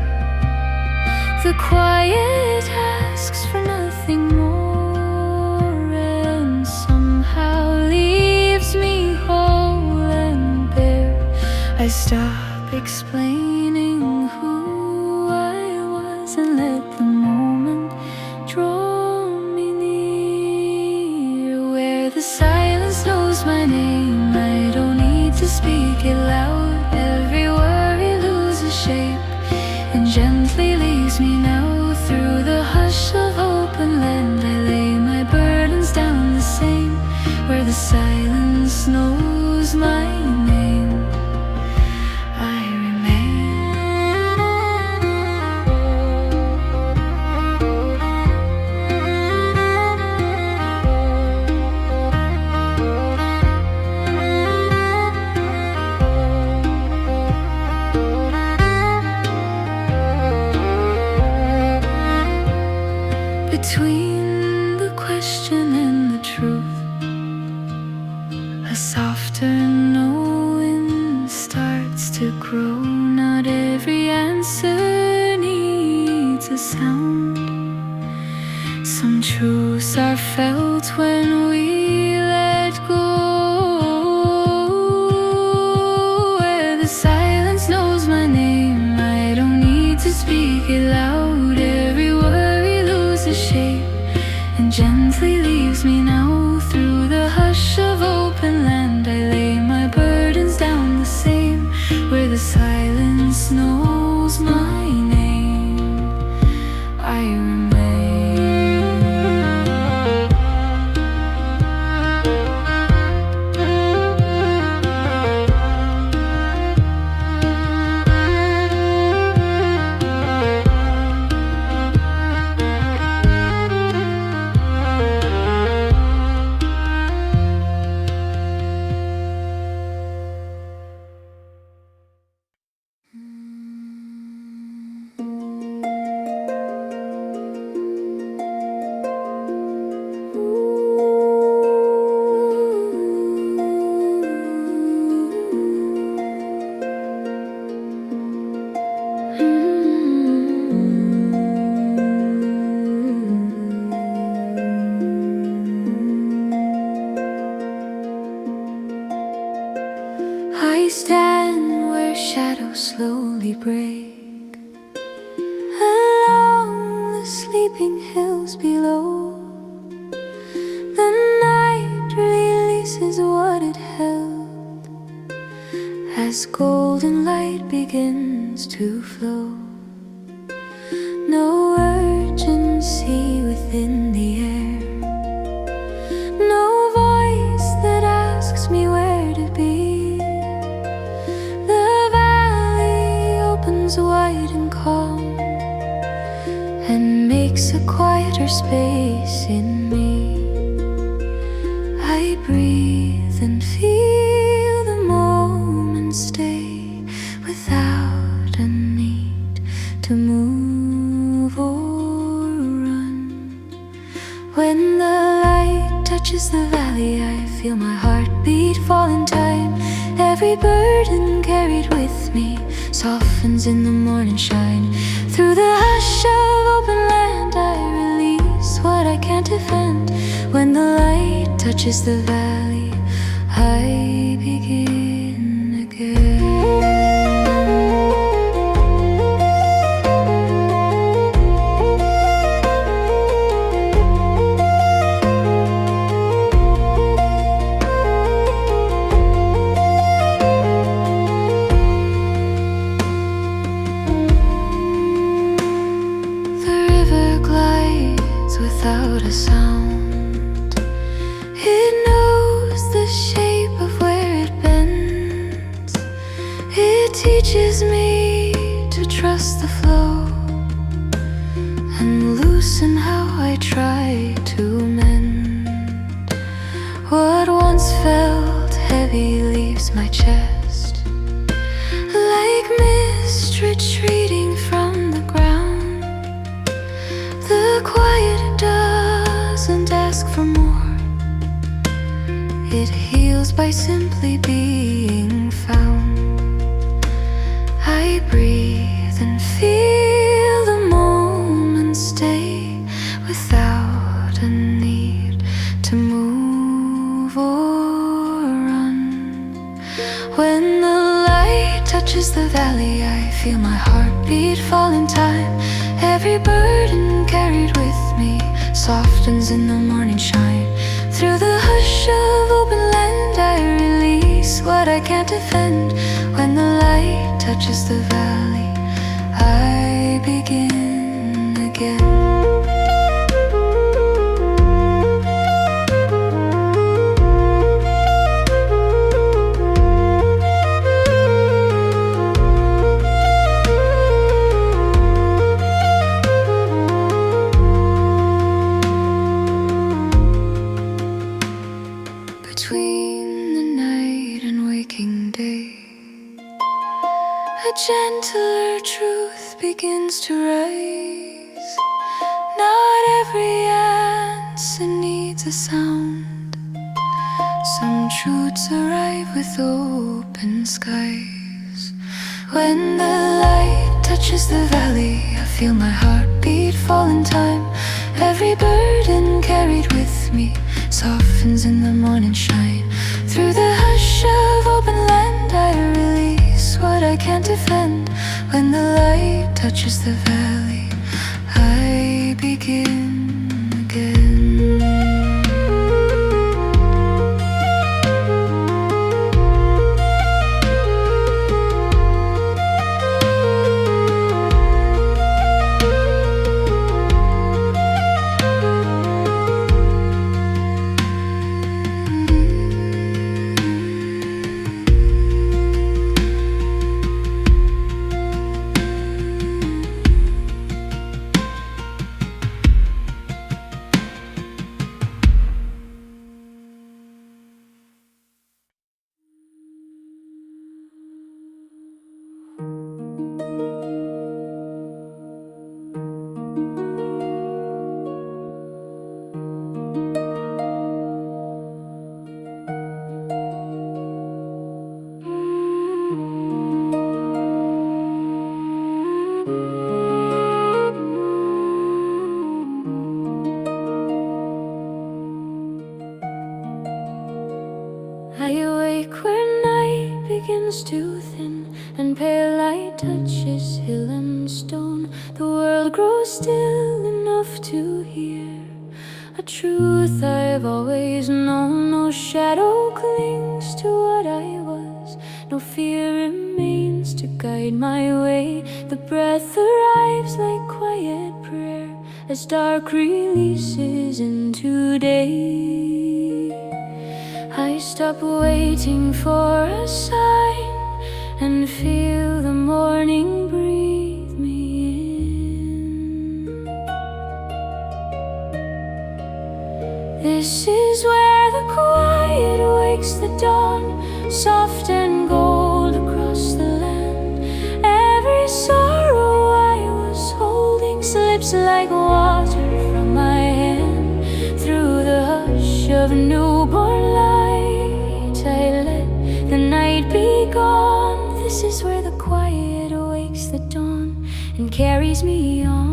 The quiet asks for nothing more and somehow leaves me whole and bare. I stop explaining who I was and let the moment draw me near. Where the silence knows my name, I don't need to speak it loud. Every worry loses shape and gently leaves me now. Through the hush of open land, I lay my burdens down the same. Where the silence knows my name, I between the question and the truth, a softer knowing starts to grow. Not every answer needs a sound. Some truths are felt when we let go. Where the silence knows my name, I don't need to speak it loud. Every worry loses shape and gently leaves me now. Through the hush of open land, I lay my burdens down the same. Where the silence knows my name, I remain. I stand where shadows slowly break along the sleeping hills below. The night releases what it held as golden light begins to flow. No urgency within the air, no voice that asks me where to be. The valley opens wide and calm, and makes a quieter space in me. I breathe and feel the moment stay without a need to move or run. When the light touches the valley, I feel my heartbeat fall in time. Every burden carried with me softens in the morning shine. Through the hush of open land, I release what I can't defend. When the light touches the valley, I begin again. Without a sound, it knows the shape of where it bends. It teaches me to trust the flow and loosen how I try to mend. What once felt heavy leaves my chest, like mist retreating from the ground. The quiet doesn't ask for more. It heals by simply being found. I breathe and feel the moment stay without a need to move or run. When the light touches the valley, I feel my heartbeat fall in time. Every burden carried with me softens in the morning shine. Through the hush of open land, I release what I can't defend. When the light touches the valley, I begin again. Between the night and waking day, a gentler truth begins to rise. Not every answer needs a sound. Some truths arrive with open skies. When the light touches the valley, I feel my heartbeat fall in time. Every burden carried with me softens in the morning shine. Through the hush of open land, I release what I can't defend. When the light touches the valley, I begin again. I awake where night begins to thin, and pale light touches hill and stone. The world grows still enough to hear a truth I've always known. No shadow clings to what I was, no fear remains to guide my way. The breath arrives like quiet prayer as dark releases into day. I stop waiting for a sign and feel the morning breathe me in. This is where the quiet wakes the dawn, soft and gold across the land. Every sorrow I was holding slips like water from my hand. Through the hush of newborn light, I let the night be gone. This is where the quiet wakes the dawn and carries me on.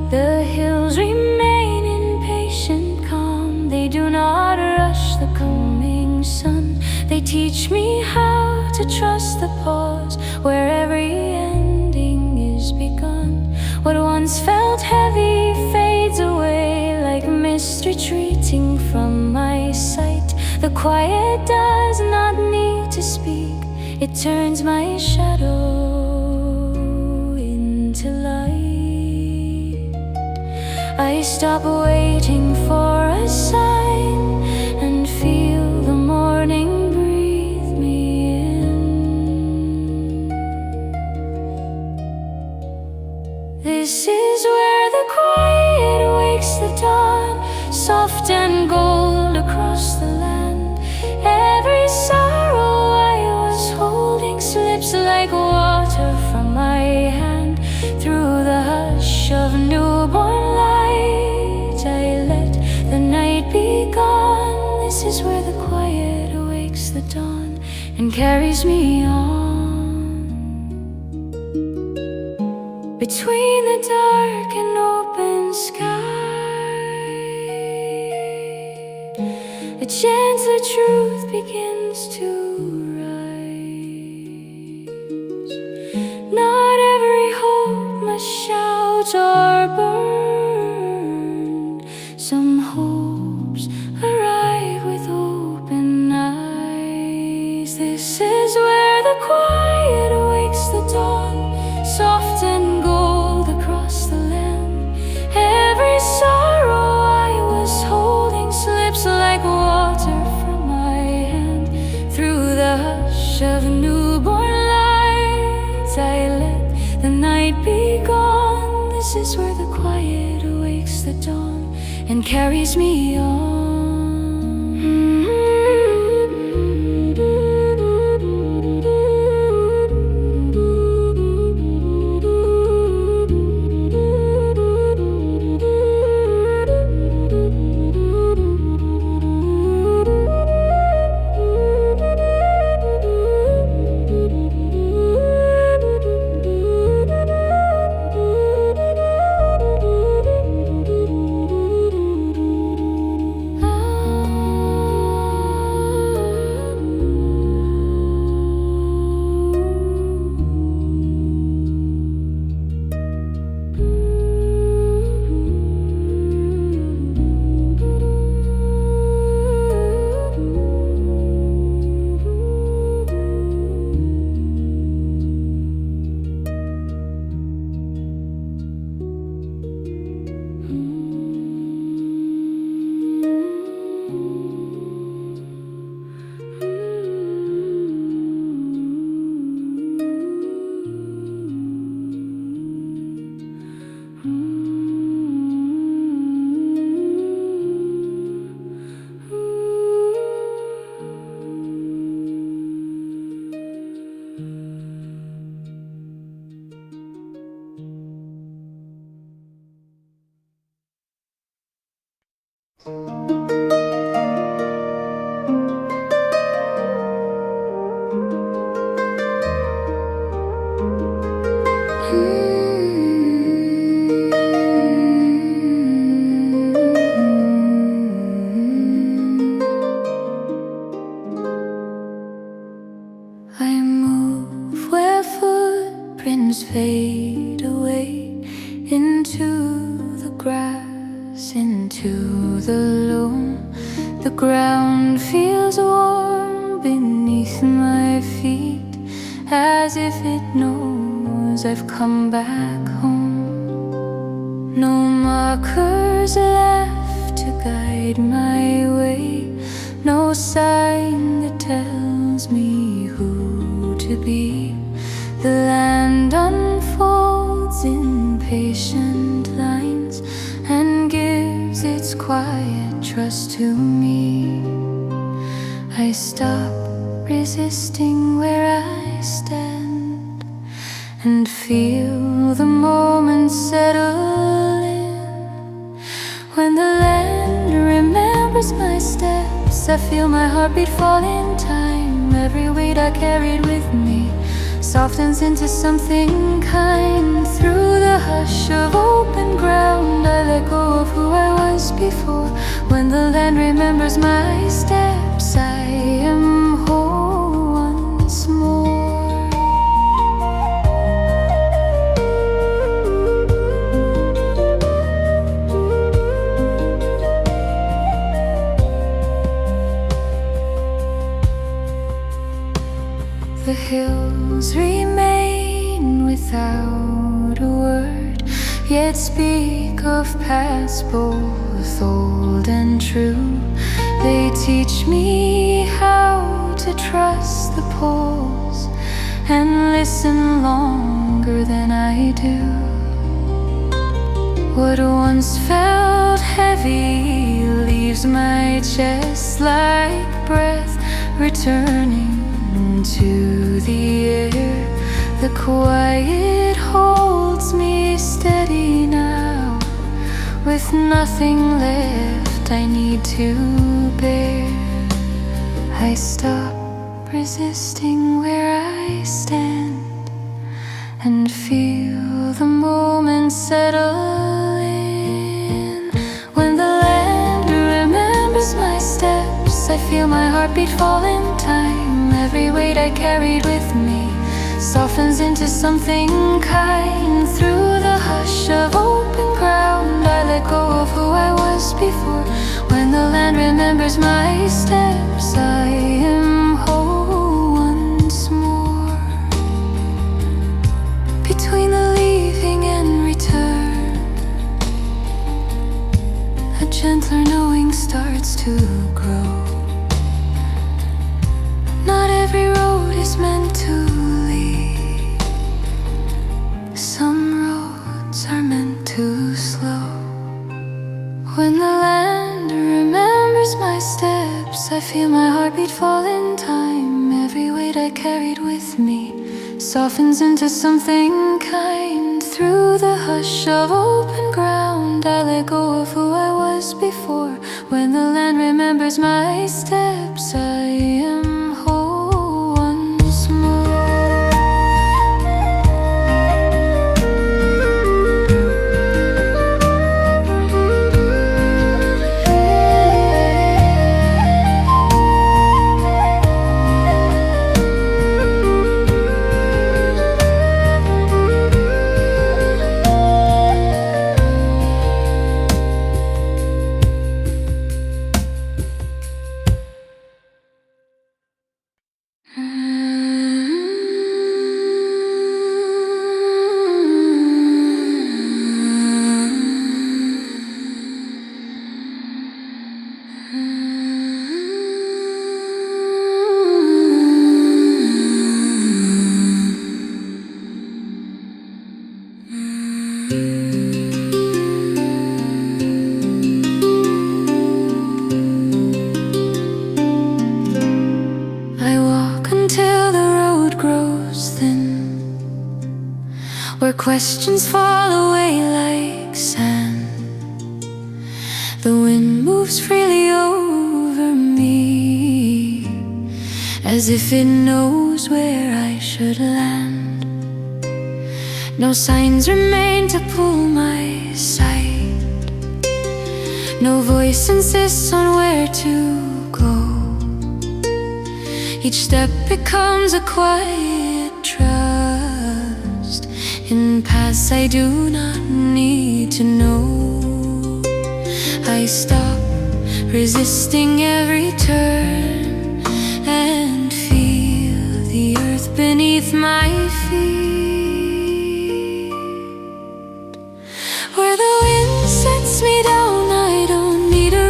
The hills remain in patient calm. They do not rush the coming sun. They teach me how to trust the pause where every ending is begun. What once felt heavy fades away like mist retreating from my sight. The quiet does not need to speak. It turns my shadow into light. I stop waiting for a sign and feel the morning breathe me in. This is where the quiet wakes the dawn, soft and gold across the land. Every sorrow I was holding slips like water from my hand. Through the hush of newborn light, I let the night be gone. This is where the quiet awakes the dawn and carries me on. Between the dark and open sky, a gentler truth begins to rise. Not every hope must shout or burn. Some hopes arrive with open eyes. This is where the quiet awakes the dawn, soft and gold across the land. Every sorrow I was holding slips like water from my hand. Through the hush of newborn light, I let the night be gone. This is where the quiet awakes the dawn and carries me on. Fade away into the grass, into the loam. The ground feels warm beneath my feet, as if it knows I've come back home. No markers left to to guide my way, no sign that tells me who to be. The land unfolds in patient lines and gives its quiet trust to me. I stop resisting where I stand and feel the moment settle in. When the land remembers my steps, I feel my heartbeat fall in time. Every weight I carried with me softens into something kind. Through the hush of open ground, I let go of who I was before. When the land remembers my steps, I am whole once more. The hills remain without a word, yet speak of past both old and true. They teach me how to trust the poles and listen longer than I do. What once felt heavy leaves my chest like breath returning to the air. The quiet holds me steady now. With nothing left I need to bear, I stop resisting where I stand and feel the moment settle in. When the land remembers my steps, I feel my heartbeat fall in time. Every weight I carried with me softens into something kind. Through the hush of open ground, I let go of who I was before. When the land remembers my steps, I am whole once more. Between the leaving and return, a gentler knowing starts to grow. Not every road is meant to lead. Some roads are meant to slow. When the land remembers my steps, I feel my heartbeat fall in time. Every weight I carried with me softens into something kind. Through the hush of open ground, I let go of who I was before. When the land remembers my steps, I am whole once more. Where questions fall away like sand. The wind moves freely over me, as if it knows where I should land. No signs remain to pull my sight. No voice insists on where to go. Each step becomes a quiet trust in paths I do not need to know. I stop resisting every turn and feel the earth beneath my feet. Where the wind sets me down, I don't need a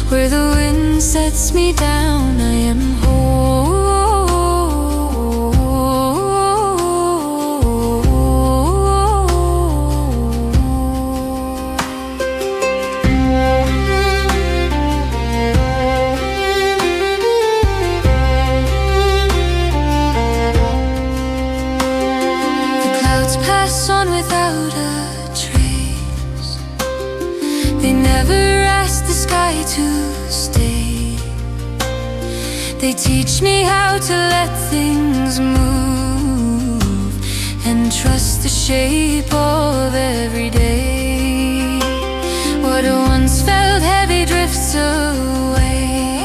Where the wind sets me down, I am whole. The clouds pass on without a trace. They never ask the sky to stay. They teach me how to let things move and trust the shape of every day. What once felt heavy drifts away,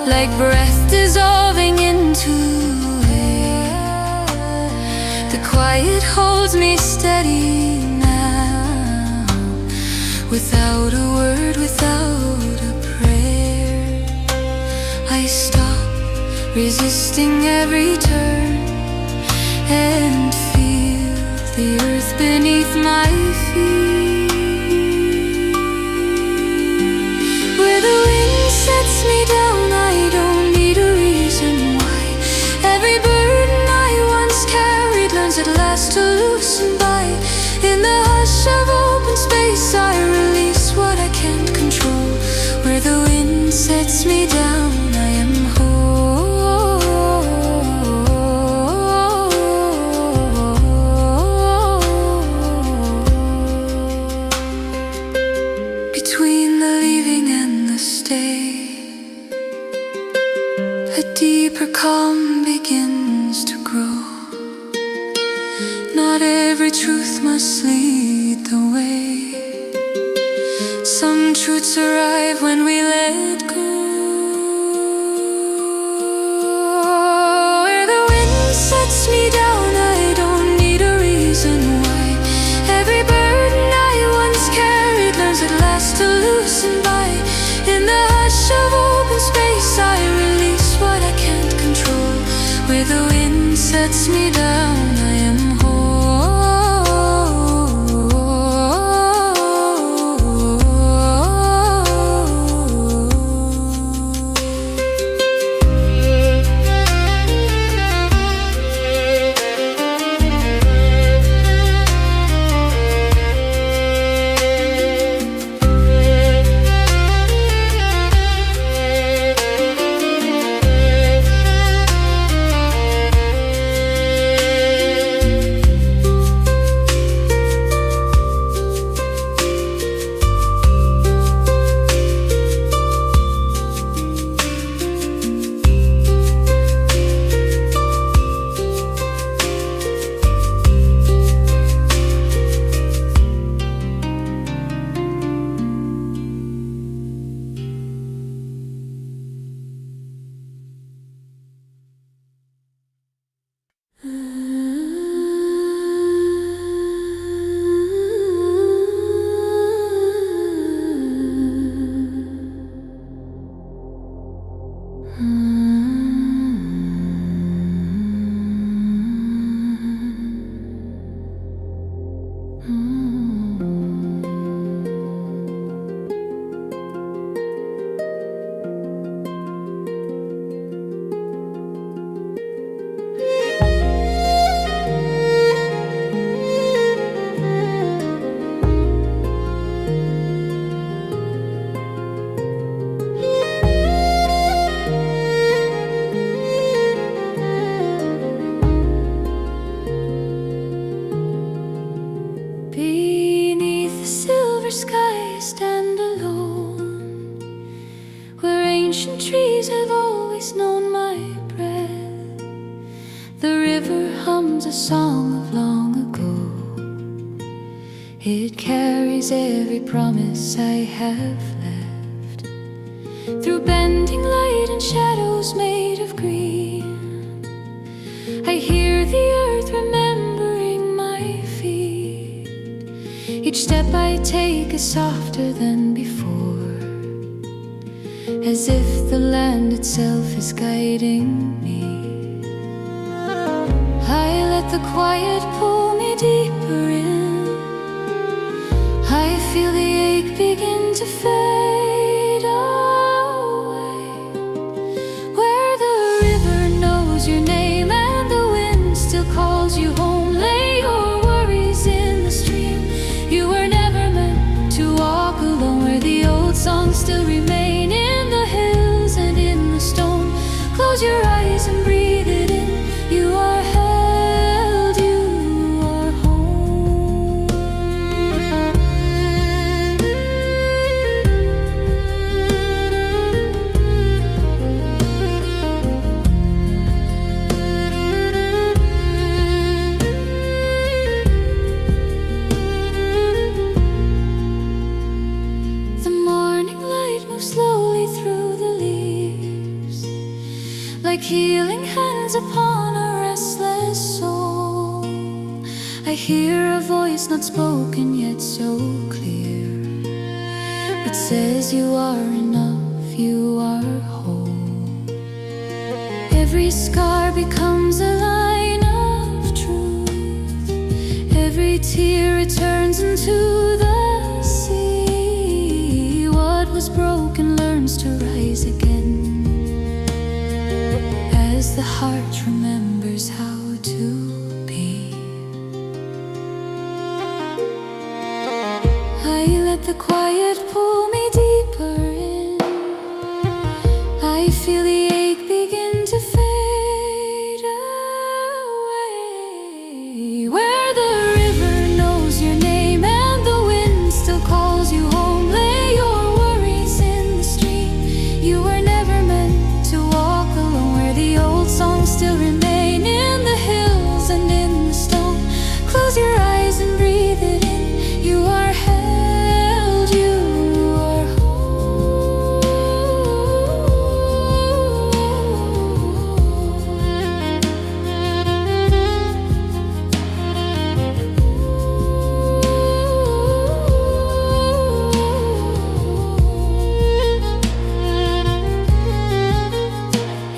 like breath dissolving into air. The quiet holds me steady now, without a word, without a prayer. I stop resisting every turn and feel the earth beneath my feet. Where the wind sets me down, I don't need a reason why. Every burden I once carried learns at last to loosen by. In the hush of open space I release what I can't control. Where the wind sets me down, I am whole. Between the leaving and the stay, a deeper calm begins to grow. Not every truth must lead the way. Some truths arrive when we let go. Where the wind sets me down, I don't need a reason why. Every burden I once carried learns at last to loosen by. In the hush of open space I release what I can't control. Where the wind sets me down, I am It carries every promise I have left, through bending light and shadows made of green. I hear the earth remembering my feet. Each step I take is softer than before, as if the land itself is guiding me. I let the quiet pull me deeper in. I feel the ache begin to fade. like healing hands upon a restless soul. I hear a voice not spoken yet so clear. It says you are enough, you are whole. Every scar becomes a line of truth. Every tear returns into the sea. What was broken learns to rise again, as the heart remembers how to be. I let the quiet pull me deeper in. I feel the ache begin to fade away. Where the river knows your name and the wind still calls you home. Lay your worries in the stream. You were never meant to walk alone. Where the old songs still remain in the hills and in the stone. Close your eyes and breathe it in. You are held, you are whole.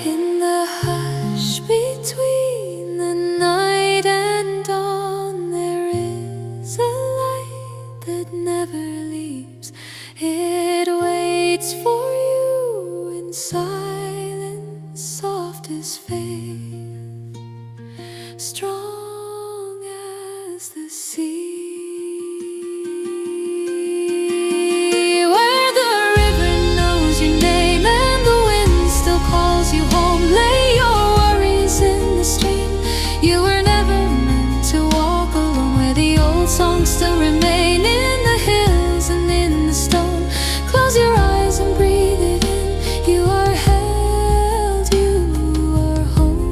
In the hush between the night and dawn, there is a light that never leaves. It waits for you in silence, soft as faith, strong as the sea. Where the river knows your name and the wind still calls you home. Lay your worries in the stream. You were never meant to walk alone. Where the old songs still remain in the hills and in the stone. Close your eyes and breathe it in. You are held, you are home.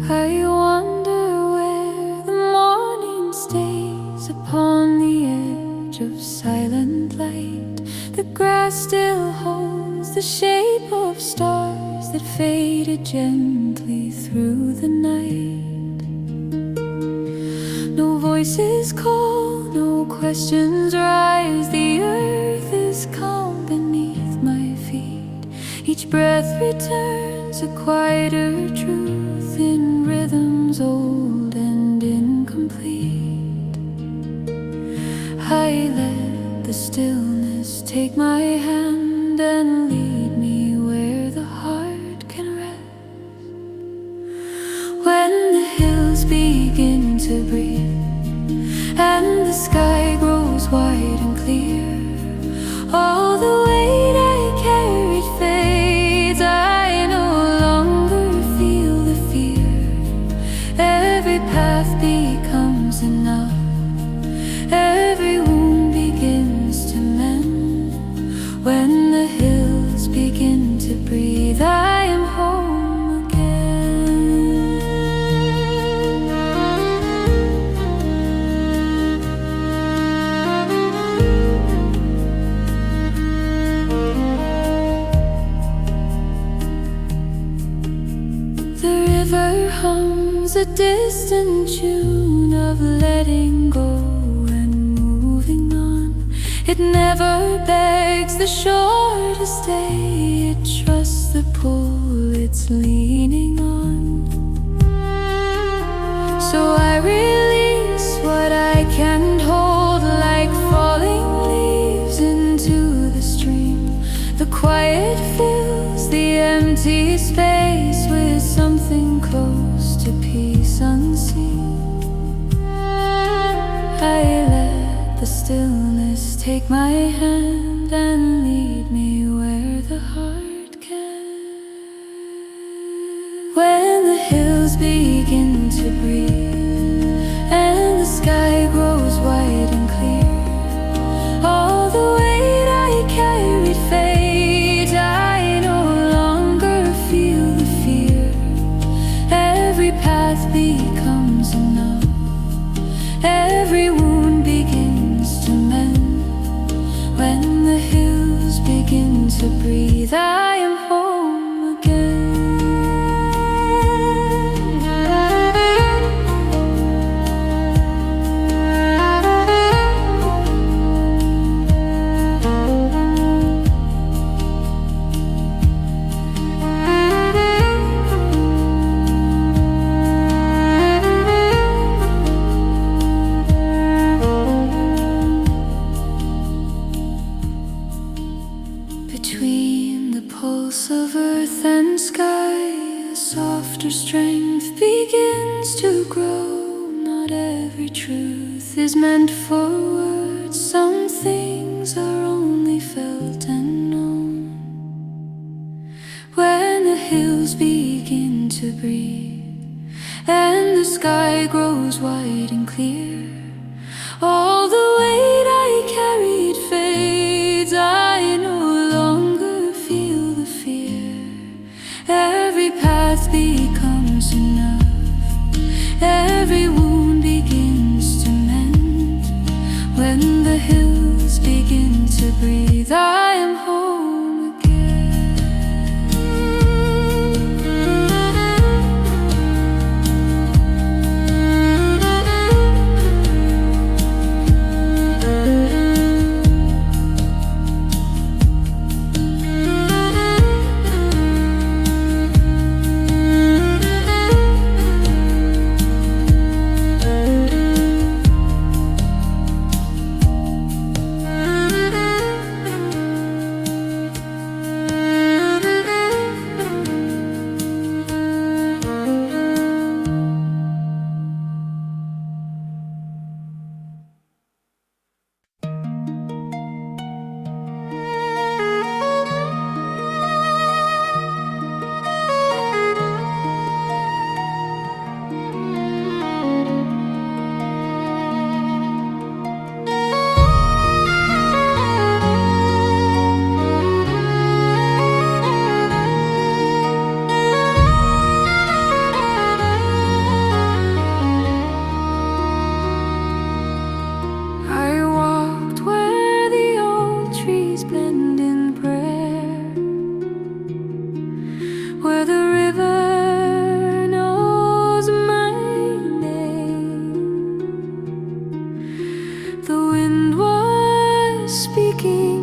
I wonder where the morning stays upon the edge of silent light. The grass still holds the shape of stars that faded gently through the night. No voices call, no questions rise. The earth is calm beneath my feet. Each breath returns a quieter truth in rhythms old and incomplete. I let the stillness take my hand and lead me where the heart can rest. When the hills begin to breathe and the sky grows wide and clear, all the weight I carried fades. I no longer feel the fear. The river hums a distant tune of letting go and moving on. It never begs the shore to stay. It trusts the pull it's leaning on. So I release what I can't hold, like falling leaves into the stream. The quiet fills the empty space with something close to peace unseen. I let the stillness take my hand and lead me where the heart can. When the hills begin to breathe and the sky grows wide and clear, all the weight I carried fades. I no longer feel the fear. Every path becomes enough. Every wound begins to mend. When the hills begin to breathe, I am home again. Between the pulse of earth and sky, a softer strength begins to grow. Not every truth is meant for words. Some things are only felt and known. When the hills begin to breathe and the sky grows wide and clear, all the weight I carried fades. I no longer feel the fear. Every path becomes enough. Every wound begins to mend. When the hills begin to breathe, I am home again.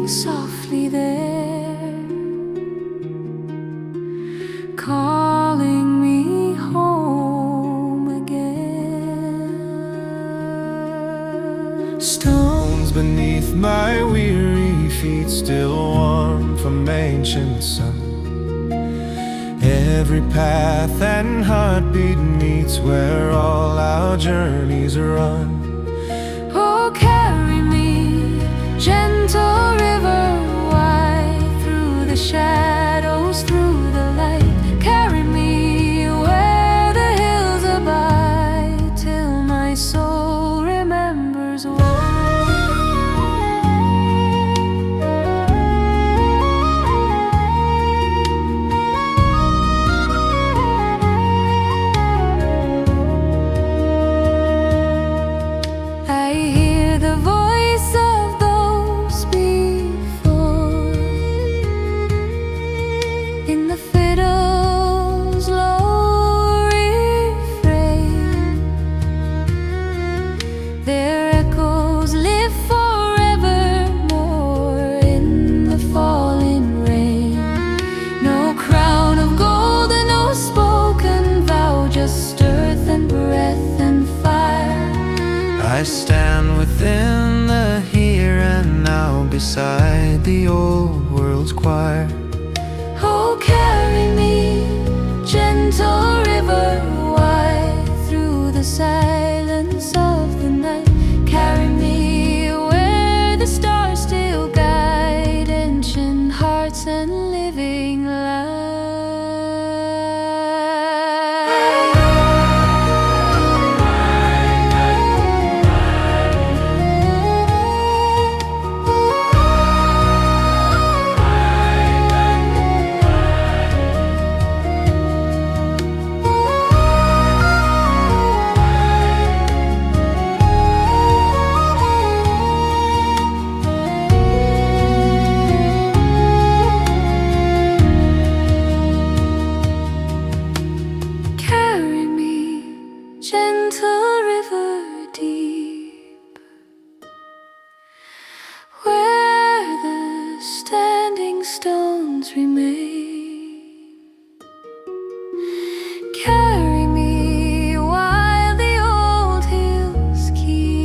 Softly there, calling me home again. Stones beneath my weary feet, still warm from ancient sun. Every path and heartbeat meets where all our journeys run. Oh, carry me, gentle river, wide through the shadows, through the light. Carry me where the hills abide, till my soul remembers why. lead the old world's choir. Oh, carry me, gentle river, wide through the silence of the night. Carry me where the stars still guide ancient hearts and living light. Carry me, gentle river deep, where the standing stones remain. Carry me while the old hills keep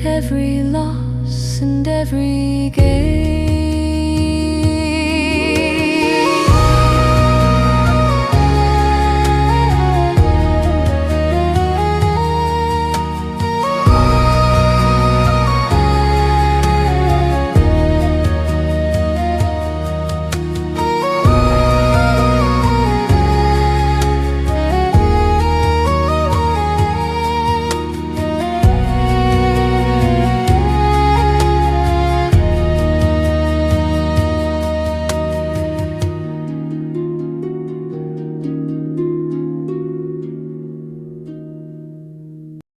every loss and every gain.